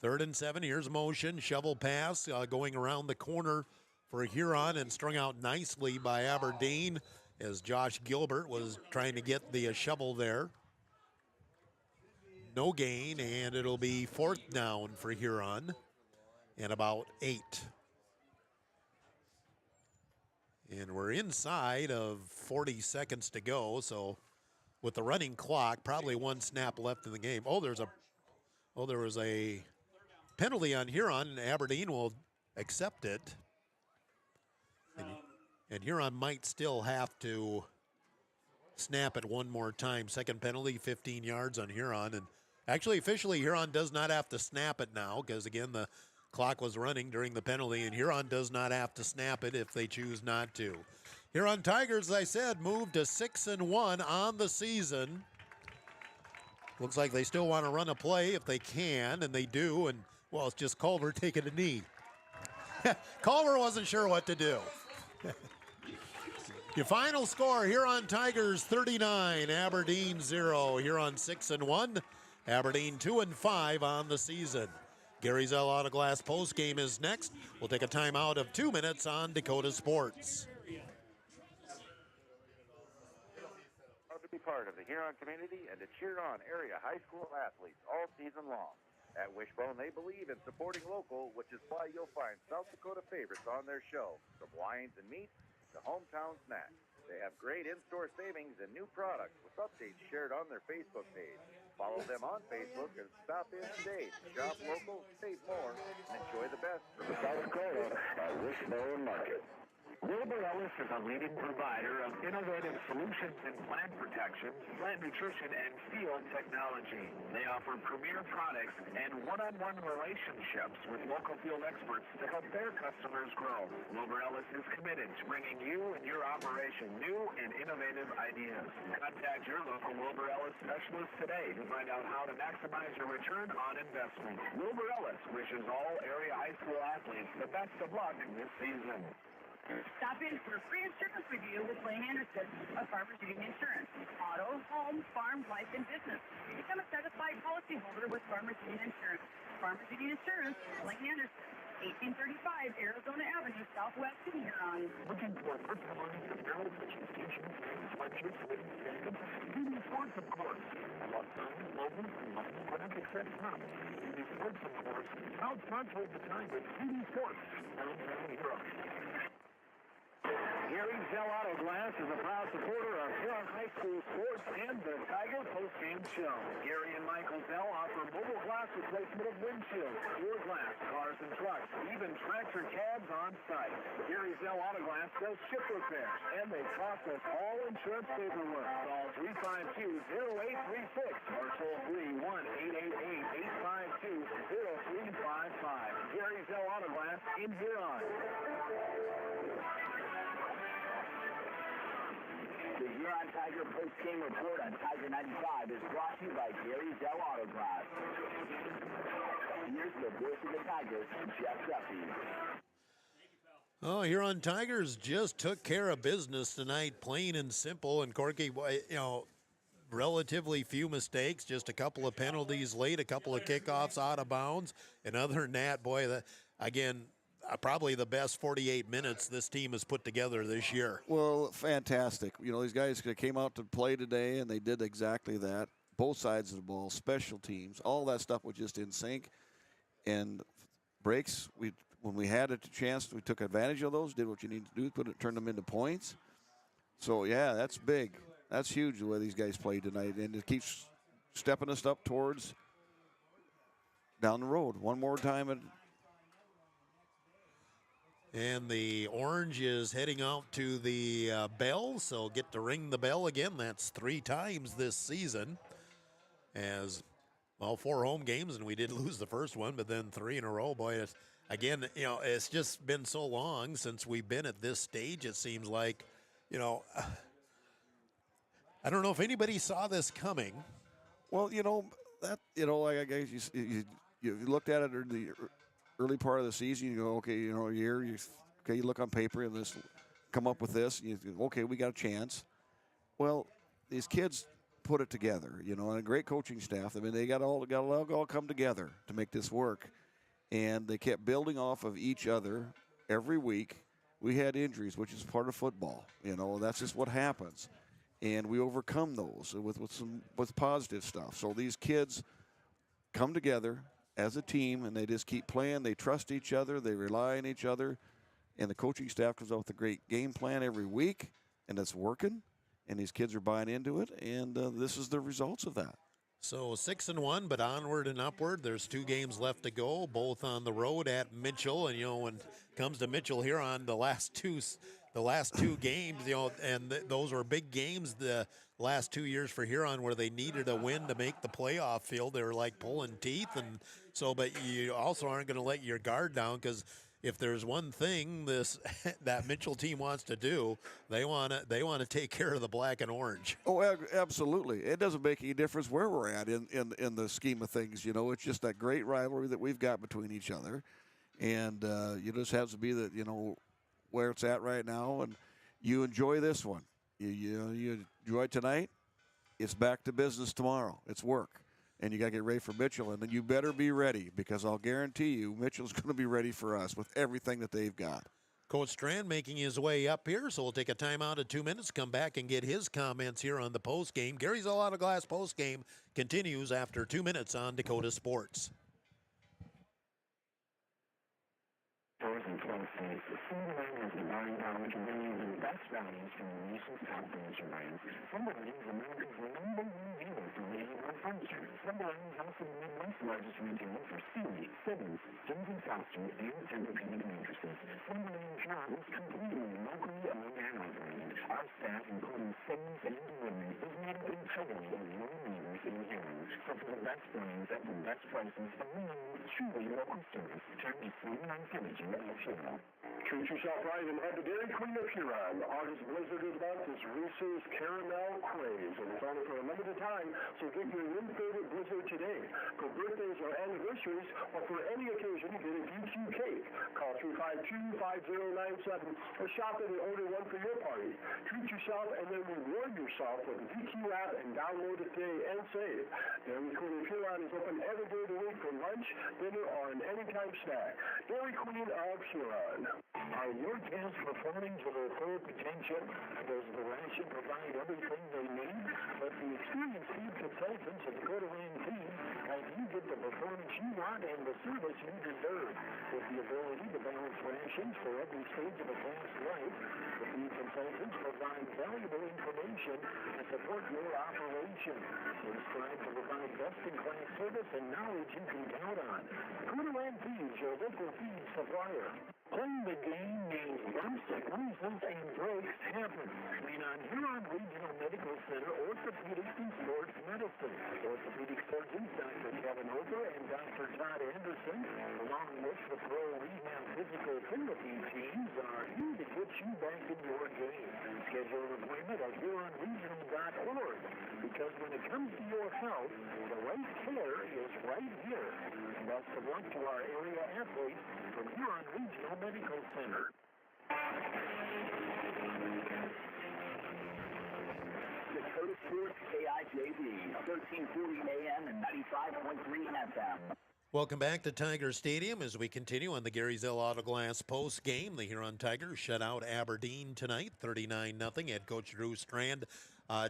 3rd and 7. Here's motion, shovel pass going around the corner for Huron and strung out nicely by Aberdeen as Josh Gilbert was trying to get the shovel there. No gain, and it'll be 4th down for Huron and about 8. And we're inside of 40 seconds to go, so with the running clock, probably one snap left in the game. There was a penalty on Huron, and Aberdeen will accept it. And Huron might still have to snap it one more time. Second penalty, 15 yards on Huron. And actually, officially, Huron does not have to snap it now because, again, the clock was running during the penalty, and Huron does not have to snap it if they choose not to. Huron Tigers, as I said, moved to 6-1 on the season. Looks like they still want to run a play if they can, and they do. And, well, it's just Culver taking a knee. Culver wasn't sure what to do. Your final score, Huron Tigers 39, Aberdeen 0. Huron 6-1, Aberdeen 2-5 on the season. Gary Zell Auto Glass postgame is next. We'll take a timeout of 2 minutes on Dakota Sports. Proud to be part of the Huron community and to cheer on area high school athletes all season long. At Wishbone, they believe in supporting local, which is why you'll find South Dakota favorites on their show, from wines and meats to hometown snacks. They have great in-store savings and new products with updates shared on their Facebook page. Follow them on Facebook and stop in today to shop local, save more, and enjoy the best from South Dakota at Wishbone Market. Wilbur Ellis is a leading provider of innovative solutions in plant protection, plant nutrition, and field technology. They offer premier products and one-on-one relationships with local field experts to help their customers grow. Wilbur Ellis is committed to bringing you and your operation new and innovative ideas. Contact your local Wilbur Ellis specialist today to find out how to maximize your return on investment. Wilbur Ellis wishes all area high school athletes the best of luck this season. Stop in for a free insurance review with Blaine Anderson of Farmers Union Insurance. Auto, home, farm, life, and business. Become a certified policyholder with Farmers Union Insurance. Farmers Union Insurance, Blaine Anderson, 1835 Arizona Avenue, Southwest in Huron. Looking for fertility for barrel fishing stations, sponsorships, and BD Sports, of course. Los Angeles, Logan, and Olympic Set Top. BD Sports, of course. Proud sponsor of the Tigers, BD Sports, downtown Huron. Gary Zell Auto Glass is a proud supporter of Huron High School sports and the Tiger postgame show. Gary and Michael Zell offer mobile glass replacement of windshields, door glass, cars and trucks, even tractor cabs on site. Gary Zell Auto Glass does ship repairs, and they process all insurance paperwork. Call 352-0836 or toll free 1-888-852-0355. Gary Zell Auto Glass in Huron. The Huron Tiger post-game report on Tiger 95 is brought to you by Gary Zell Auto Glass. Here's the voice of the Tigers, Jeff Duffy. Oh, Huron Tigers just took care of business tonight, plain and simple. And Corky, relatively few mistakes, just a couple of penalties late, a couple of kickoffs out of bounds. And other than that, probably the best 48 minutes this team has put together this year. Well, fantastic. These guys came out to play today, and they did exactly that. Both sides of the ball, special teams, all that stuff was just in sync. And breaks, when we had a chance, we took advantage of those, did what you need to do, turn them into points. So, yeah, that's big. That's huge the way these guys played tonight. And it keeps stepping us up towards down the road. One more time. And the Orange is heading out to the bell, so get to ring the bell again. That's 3 times this season. As, 4 home games, and we did lose the first one, but then 3 in a row. Boy, it's just been so long since we've been at this stage, it seems like, I don't know if anybody saw this coming. Well, I guess you looked at it in the early part of the season, you go, okay, you look on paper and come up with this, and you think, okay, we got a chance. Well, these kids put it together, and a great coaching staff. I mean, they got all come together to make this work, and they kept building off of each other every week. We had injuries, which is part of football. That's just what happens, and we overcome those with positive stuff. So these kids come together as a team, and they just keep playing. They trust each other. They rely on each other, and the coaching staff comes up with a great game plan every week, and it's working. And these kids are buying into it, and this is the results of that. So 6-1, but onward and upward. There's 2 games left to go, both on the road at Mitchell. And when it comes to Mitchell here on the last two games, those were big games the last 2 years for Huron, where they needed a win to make the playoff field. They were like pulling teeth, and so. But you also aren't going to let your guard down, because if there's one thing that Mitchell team wants to do, they want to take care of the black and orange. Oh, absolutely. It doesn't make any difference where we're at in the scheme of things. It's just that great rivalry that we've got between each other, and it just has to be that where it's at right now, and you enjoy this one. You enjoy tonight. It's back to business tomorrow. It's work. And you got to get ready for Mitchell. And then you better be ready, because I'll guarantee you Mitchell's going to be ready for us with everything that they've got. Coach Strand making his way up here, so we'll take a timeout of 2 minutes, come back and get his comments here on the postgame. Gary's Zell Auto Glass postgame continues after 2 minutes on Dakota Sports. Stores and clothes stores. Timberland has the buying power, convenience, and best values from the nation's top furniture brands. Timberland is America's #1 dealer for made-to-order furniture. Timberland is also the Midwest's largest retailer for Sealy, Simmons, Jones & Foster, and Tempur-Pedic mattresses. Timberland Huron is completely locally owned and operated. Our staff, including Simmons and delivery, is made up entirely of local leaders in Huron. So for the best brands at the best prices, and truly local service, turn to 4972 of Huron. Treat yourself right and have the Dairy Queen of Huron. The August Blizzard is month is Reese's Caramel Craze, and it's only for a limited time, so get your new favorite Blizzard today. For birthdays or anniversaries, or for any occasion, get a VQ cake. Call 352-5097 or shop in and order one for your party. Treat yourself and then reward yourself with the VQ app and download it today and save. Dairy Queen of Huron is open every day of the week for lunch, dinner, or an anytime snack. Dairy Queen of Huron. Are your kids performing to their full potential? Does the ration provide everything they need? But the experienced feed consultants at Dakota Land Feed help you get the performance you want and the service you deserve. With the ability to balance rations for every stage of a cat's life. The feed consultants provide valuable information to support your operation. They strive to provide best-in-class service and knowledge you can count on. Krugerland Feeds, your local feed supplier. Playing the game means bumps, bruises, and breaks happen. Lean on Huron Regional Medical Center Orthopedics and Sports Medicine. Orthopedic surgeons Dr. Kevin Ober and Dr. Todd Anderson, along with the Pro Rehab Physical Therapy teams, are here to get you back in your game. Schedule an appointment at HuronRegional.org, because when it comes to your health, the right care is right here. Best of luck to our area athletes from Huron Regional Medical Center. Dakota Sports KIJV, 1340 AM and 95.3 FM. Welcome back to Tiger Stadium as we continue on the Gary Zell Auto Glass post game. The Huron Tigers shut out Aberdeen tonight, 39-0. Head coach Drew Strand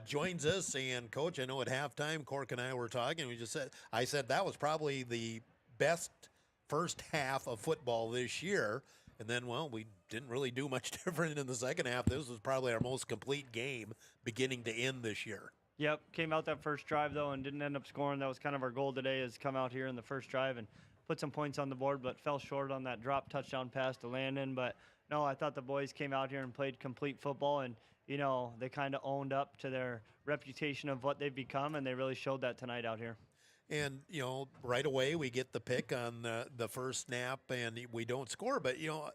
joins us. And coach, I know at halftime, Cork and I were talking. I said that was probably the best first half of football this year. And then, well, we didn't really do much different in the second half. This was probably our most complete game beginning to end this year. Yep, came out that first drive, though, and didn't end up scoring. That was kind of our goal today, is come out here in the first drive and put some points on the board, but fell short on that drop touchdown pass to Landon. But, no, I thought the boys came out here and played complete football, and, you know, they kind of owned up to their reputation of what they've become, and they really showed that tonight out here. And, you know, right away we get the pick on the first snap, and we don't score. But, you know,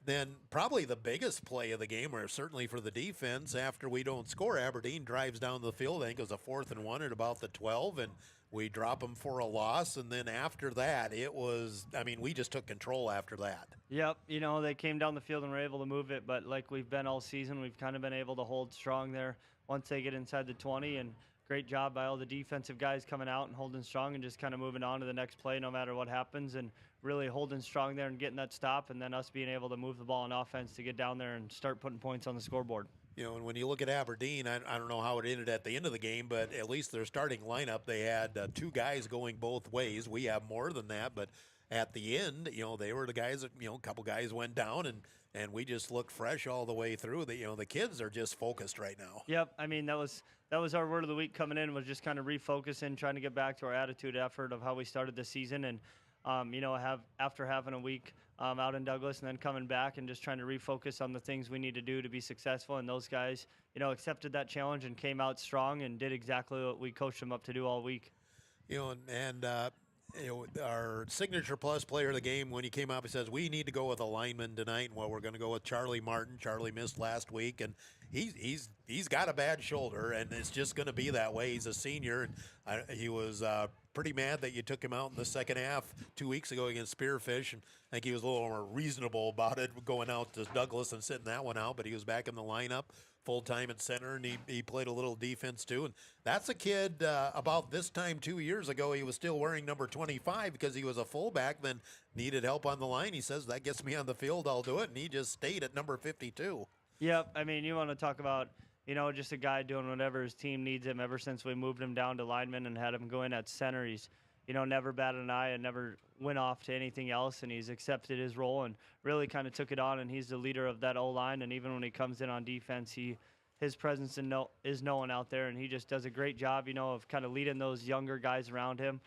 then probably the biggest play of the game, or certainly for the defense, after we don't score, Aberdeen drives down the field. I think it was a 4th and 1 at about the 12, and we drop them for a loss. And then after that, it was, I mean, we just took control after that. Yep, you know, they came down the field and were able to move it. But like we've been all season, we've kind of been able to hold strong there once they get inside the 20. And great job by all the defensive guys coming out and holding strong and just kind of moving on to the next play no matter what happens, and really holding strong there and getting that stop, and then us being able to move the ball on offense to get down there and start putting points on the scoreboard. You know, and when you look at Aberdeen, I don't know how it ended at the end of the game, but at least their starting lineup, they had 2 guys going both ways. We have more than that, but at the end, you know, they were the guys that, you know, a couple guys went down, and we just looked fresh all the way through. You know, the kids are just focused right now. Yep, I mean, that was our word of the week coming in, was just kind of refocusing, trying to get back to our attitude effort of how we started the season. And, you know, after having a week out in Douglas and then coming back and just trying to refocus on the things we need to do to be successful. And those guys, you know, accepted that challenge and came out strong and did exactly what we coached them up to do all week. You know, and you know, our signature plus player of the game, when he came up, he says, we need to go with a lineman tonight. And, well, we're going to go with Charlie Martin. Charlie missed last week, and he's got a bad shoulder, and it's just going to be that way. He's a senior, and he was pretty mad that you took him out in the second half 2 weeks ago against Spearfish, and I think he was a little more reasonable about it, going out to Douglas and sitting that one out, but he was back in the lineup full-time at center, and he played a little defense too. And that's a kid about this time 2 years ago, he was still wearing number 25 because he was a fullback, then needed help on the line. He says, that gets me on the field, I'll do it, and he just stayed at number 52. Yep, I mean, you want to talk about, you know, just a guy doing whatever his team needs him. Ever since we moved him down to lineman and had him go in at center, he's, you know, never batted an eye and never went off to anything else, and he's accepted his role and really kind of took it on, and he's the leader of that O-line, and even when he comes in on defense, his presence is known out there, and he just does a great job, you know, of kind of leading those younger guys around him,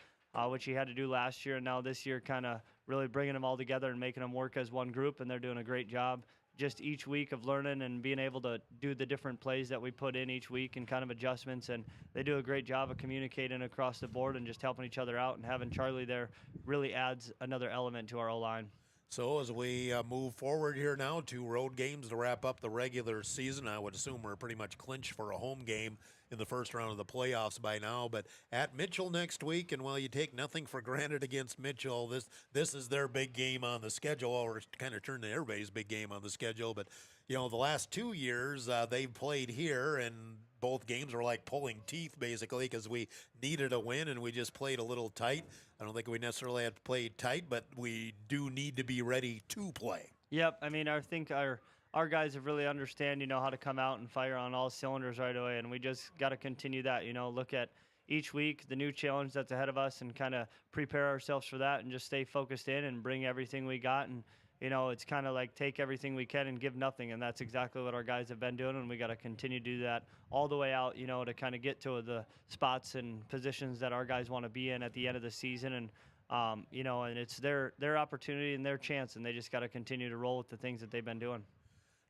which he had to do last year, and now this year kind of really bringing them all together and making them work as one group, and they're doing a great job just each week of learning and being able to do the different plays that we put in each week and kind of adjustments. And they do a great job of communicating across the board and just helping each other out. And having Charlie there really adds another element to our O-line. So as we move forward here now, 2 road games to wrap up the regular season, I would assume we're pretty much clinched for a home game in the first round of the playoffs by now. But at Mitchell next week, and while you take nothing for granted against Mitchell, this is their big game on the schedule, or kind of turned to everybody's big game on the schedule. But, you know, the last 2 years they've played here, and both games were like pulling teeth, basically, because we needed a win and we just played a little tight. I don't think we necessarily have to play tight, but we do need to be ready to play. Yep, I mean, I think our guys have really understand, you know, how to come out and fire on all cylinders right away, and we just got to continue that, you know, look at, each week, the new challenge that's ahead of us, and kind of prepare ourselves for that and just stay focused in and bring everything we got. And, it's kind of like take everything we can and give nothing. And that's exactly what our guys have been doing. And we got to continue to do that all the way out, to kind of get to the spots and positions that our guys want to be in at the end of the season. And, and it's their opportunity and their chance. And they just got to continue to roll with the things that they've been doing.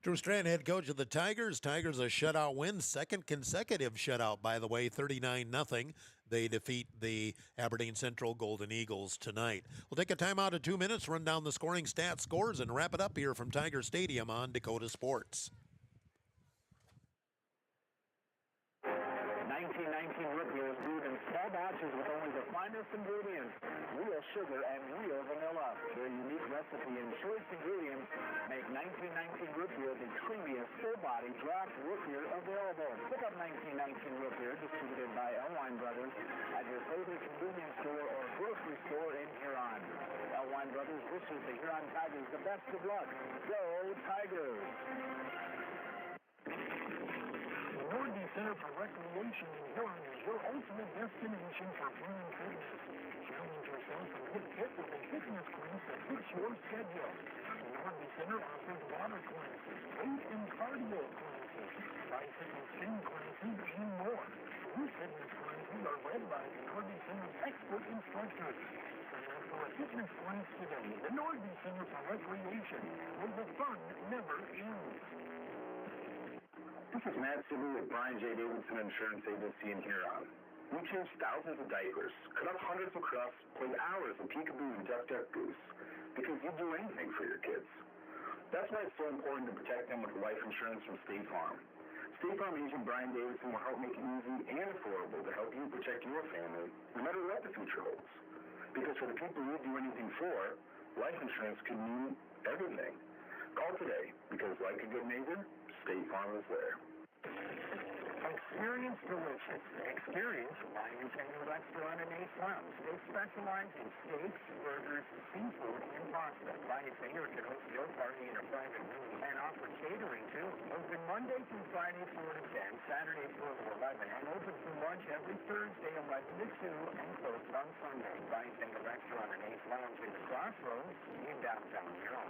Drew Strand, head coach of the Tigers. Tigers a shutout win, second consecutive shutout, by the way, 39-0. They defeat the Aberdeen Central Golden Eagles tonight. We'll take a timeout of 2 minutes, run down the scoring stats, scores, and wrap it up here from Tiger Stadium on Dakota Sports. 1919 root beer is brewed in small batches with only the finest ingredients, real sugar and real vanilla. Their unique recipe and choice ingredients make 1919 root beer the creamiest, full-body draft root beer available. Pick up 1919 root beer, distributed by Elwine Brothers, at your favorite convenience store or grocery store in Huron. Elwine Brothers wishes the Huron Tigers the best of luck. Go Tigers! Nordby Center for Recreation in Huron is your ultimate destination for fun and fitness. Challenge yourself and get fit with a fitness class that fits your schedule. The Nordby Center offers water classes, weight and cardio classes, bicycle spin classes, and more. These fitness classes are led by the Nordby Center's expert instructors. Sign up for a fitness class today. The Nordby Center for Recreation, where the fun never ends. This is Matt Sibley with Brian J. Davidson Insurance Agency in Huron. We change thousands of diapers, cut up hundreds of crusts, played hours of peekaboo and duck goose, because you'd do anything for your kids. That's why it's so important to protect them with life insurance from State Farm. State Farm agent Brian Davidson will help make it easy and affordable to help you protect your family, no matter what the future holds. Because for the people you'd do anything for, life insurance can mean everything. Call today, because like a good neighbor, State Farm is there. Experience delicious. Experience Bayou Finger Restaurant and Ace Lounge. They specialize in steaks, burgers, seafood, and pasta. Bayou Finger can host your party in a private room and offer catering too. Open Monday through Friday 4 to 10, Saturday 4 to 11, and open for lunch every Thursday 11 to 2 and closed on Sunday. Bayou Finger Restaurant and Ace Lounge in the Crossroads in downtown Huron.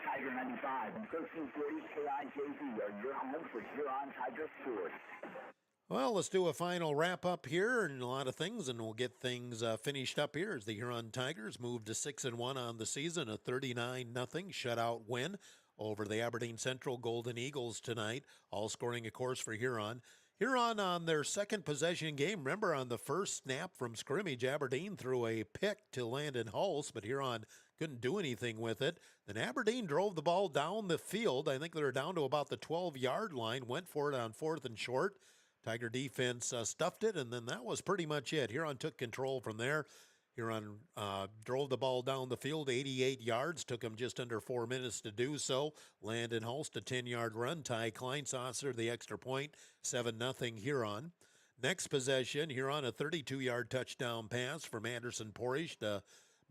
Tiger 95 and 1340 KIJZ are your home for Huron Tiger Sports. Well, let's do a final wrap-up here and a lot of things, and we'll get things finished up here as the Huron Tigers move to 6-1 on the season, a 39-0 shutout win over the Aberdeen Central Golden Eagles tonight, all scoring, of course, for Huron. Huron on their second possession game. Remember, on the first snap from scrimmage, Aberdeen threw a pick to Landon Hulse, but Huron couldn't do anything with it. Then Aberdeen drove the ball down the field. I think they were down to about the 12-yard line, went for it on 4th and short. Tiger defense stuffed it, and then that was pretty much it. Huron took control from there. Huron drove the ball down the field 88 yards. Took them just under 4 minutes to do so. Landon Hulst, a 10-yard run. Ty Kleinsasser, the extra point, 7-0 Huron. Next possession, Huron, a 32-yard touchdown pass from Anderson Porish to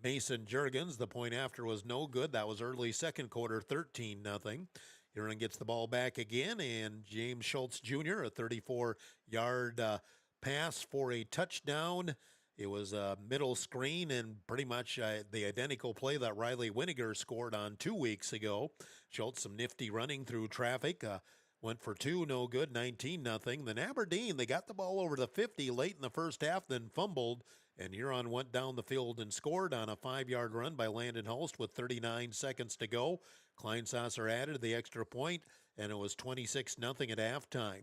Mason Jurgens. The point after was no good. That was early second quarter, 13-0. Huron gets the ball back again, and James Schultz Jr., a 34-yard pass for a touchdown. It was a middle screen and pretty much the identical play that Riley Winiger scored on 2 weeks ago. Schultz, some nifty running through traffic. Went for 2, no good, 19-0. Then Aberdeen, they got the ball over the 50 late in the first half, then fumbled. And Huron went down the field and scored on a 5-yard run by Landon Hulst with 39 seconds to go. Kleinsasser added the extra point, and it was 26-0 at halftime.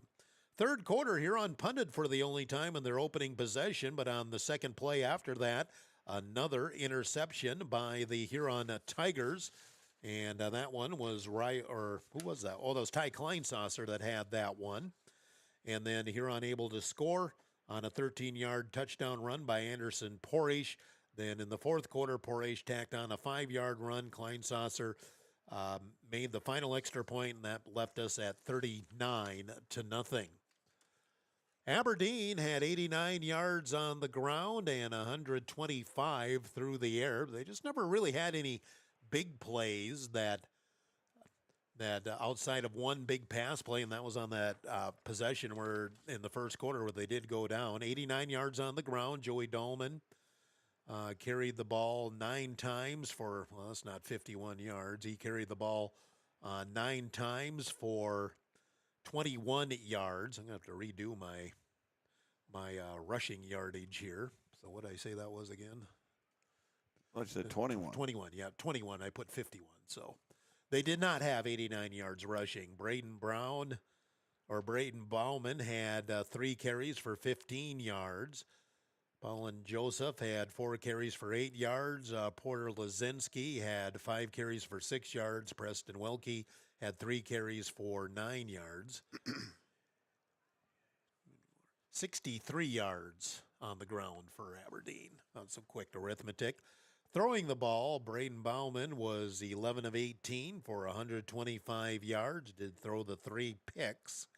Third quarter, Huron punted for the only time in their opening possession, but on the second play after that, another interception by the Huron Tigers. And that one was who was that? Oh, that was Ty Kleinsasser that had that one. And then Huron able to score on a 13-yard touchdown run by Anderson Porish. Then in the fourth quarter, Porish tacked on a 5-yard run. Kleinsasser made the final extra point, and that left us at 39-0. Aberdeen had 89 yards on the ground and 125 through the air. They just never really had any big plays that that outside of one big pass play, and that was on that possession where in the first quarter where they did go down. 89 yards on the ground. Joey Dahlman carried the ball 9 times for, well, that's not 51 yards. He carried the ball 9 times for 21 yards. I'm going to have to redo my rushing yardage here. So what did I say that was again? Well, you said 21. 21, yeah, 21. I put 51. So they did not have 89 yards rushing. Braden Bauman had 3 carries for 15 yards. Paulin Joseph had 4 carries for 8 yards. Porter Lazinski had 5 carries for 6 yards. Preston Welke had 3 carries for 9 yards. 63 yards on the ground for Aberdeen. On some quick arithmetic. Throwing the ball, Braden Bauman was 11 of 18 for 125 yards. Did throw the 3 picks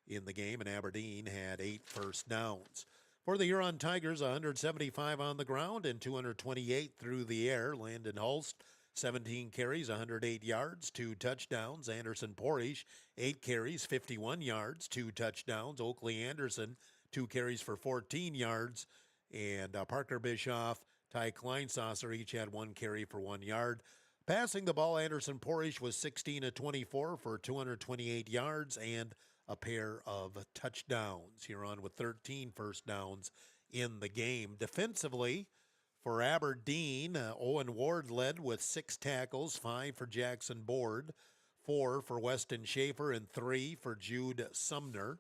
in the game, and Aberdeen had 8 first downs. For the Huron Tigers, 175 on the ground and 228 through the air. Landon Hulst, 17 carries, 108 yards, 2 touchdowns. Anderson Porish, 8 carries, 51 yards, 2 touchdowns. Oakley Anderson, 2 carries for 14 yards. And Parker Bischoff, Ty Kleinsasser each had 1 carry for 1 yard. Passing the ball, Anderson Porish was 16 of 24 for 228 yards and a pair of touchdowns. Huron with 13 first downs in the game. Defensively, for Aberdeen, Owen Ward led with 6 tackles, 5 for Jackson Board, 4 for Weston Schaefer, and 3 for Jude Sumner.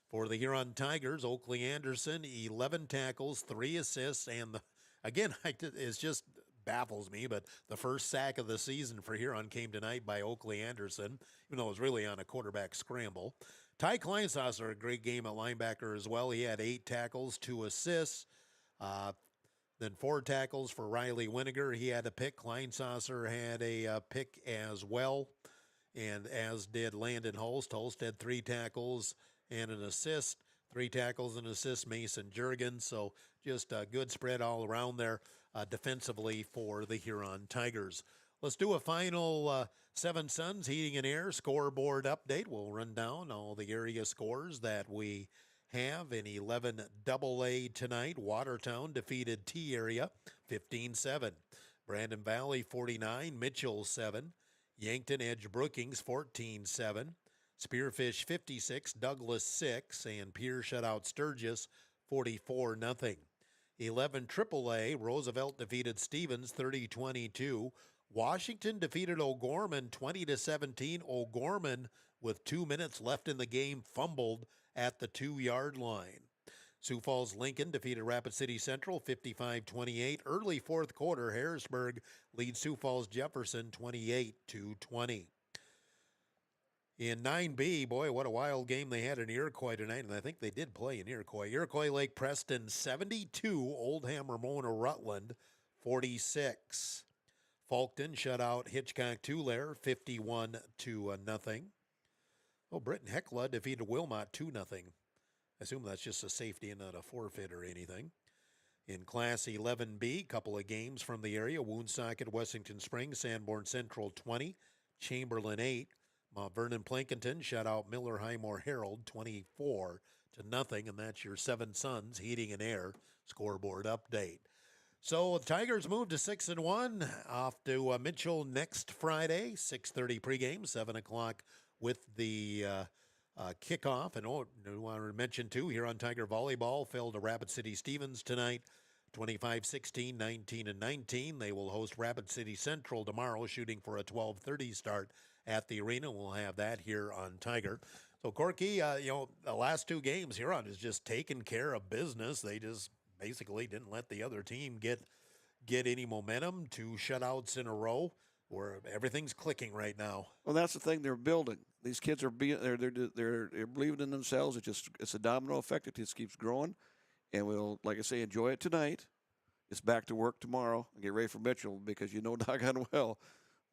For the Huron Tigers, Oakley Anderson, 11 tackles, 3 assists, and again, it just baffles me, but the first sack of the season for Huron came tonight by Oakley Anderson, even though it was really on a quarterback scramble. Ty Kleinsasser, a great game at linebacker as well. He had 8 tackles, 2 assists. Then 4 tackles for Riley Winiger. He had a pick. Kleinsasser had a pick as well, and as did Landon Hulst. Hulst had 3 tackles and an assist. 3 tackles and assist, Mason Jurgens. So just a good spread all around there defensively for the Huron Tigers. Let's do a final Seven Sons Heating and Air scoreboard update. We'll run down all the area scores that we have in 11 AA tonight. Watertown defeated T-Area 15-7. Brandon Valley 49, Mitchell 7. Yankton Edge Brookings 14-7. Spearfish 56, Douglas 6, and Pierre shut out Sturgis 44-0. 11 AAA, Roosevelt defeated Stevens 30-22. Washington defeated O'Gorman 20-17. O'Gorman, with 2 minutes left in the game, fumbled at the 2-yard line. Sioux Falls Lincoln defeated Rapid City Central 55-28. Early fourth quarter, Harrisburg leads Sioux Falls Jefferson 28-20. In 9B, boy, what a wild game they had in Iroquois tonight, and I think they did play in Iroquois. Iroquois Lake Preston 72, Oldham Ramona Rutland 46. Falkton shut out Hitchcock Tulare 51-0. Oh, Britton Hecla defeated Wilmot 2-0. I assume that's just a safety and not a forfeit or anything. In Class 11B, couple of games from the area. Woonsocket, Wessington Springs, Sanborn Central 20, Chamberlain 8. Mount Vernon Plankinton shut out Miller Highmore Herald 24-0, and that's your Seven Sons Heating and Air scoreboard update. So the Tigers moved to 6-1, off to Mitchell next Friday, 6:30 pregame, 7 o'clock with the kickoff. And I want to mention too, here on Tiger Volleyball, fell to Rapid City Stevens tonight, 25-16, 19-19. They will host Rapid City Central tomorrow, shooting for a 12:30 start at the arena. We'll have that here on Tiger. So Corky, the last 2 games, Huron has just taken care of business. They just basically didn't let the other team get any momentum. 2 shutouts in a row, where everything's clicking right now. Well, that's the thing they're building. These kids are they're believing in themselves. It's a domino effect. It just keeps growing, and we'll, like I say, enjoy it tonight. It's back to work tomorrow and get ready for Mitchell, because doggone well,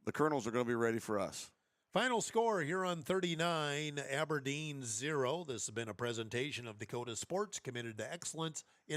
the Colonels are going to be ready for us. Final score here on 39, Aberdeen 0. This has been a presentation of Dakota Sports, committed to excellence in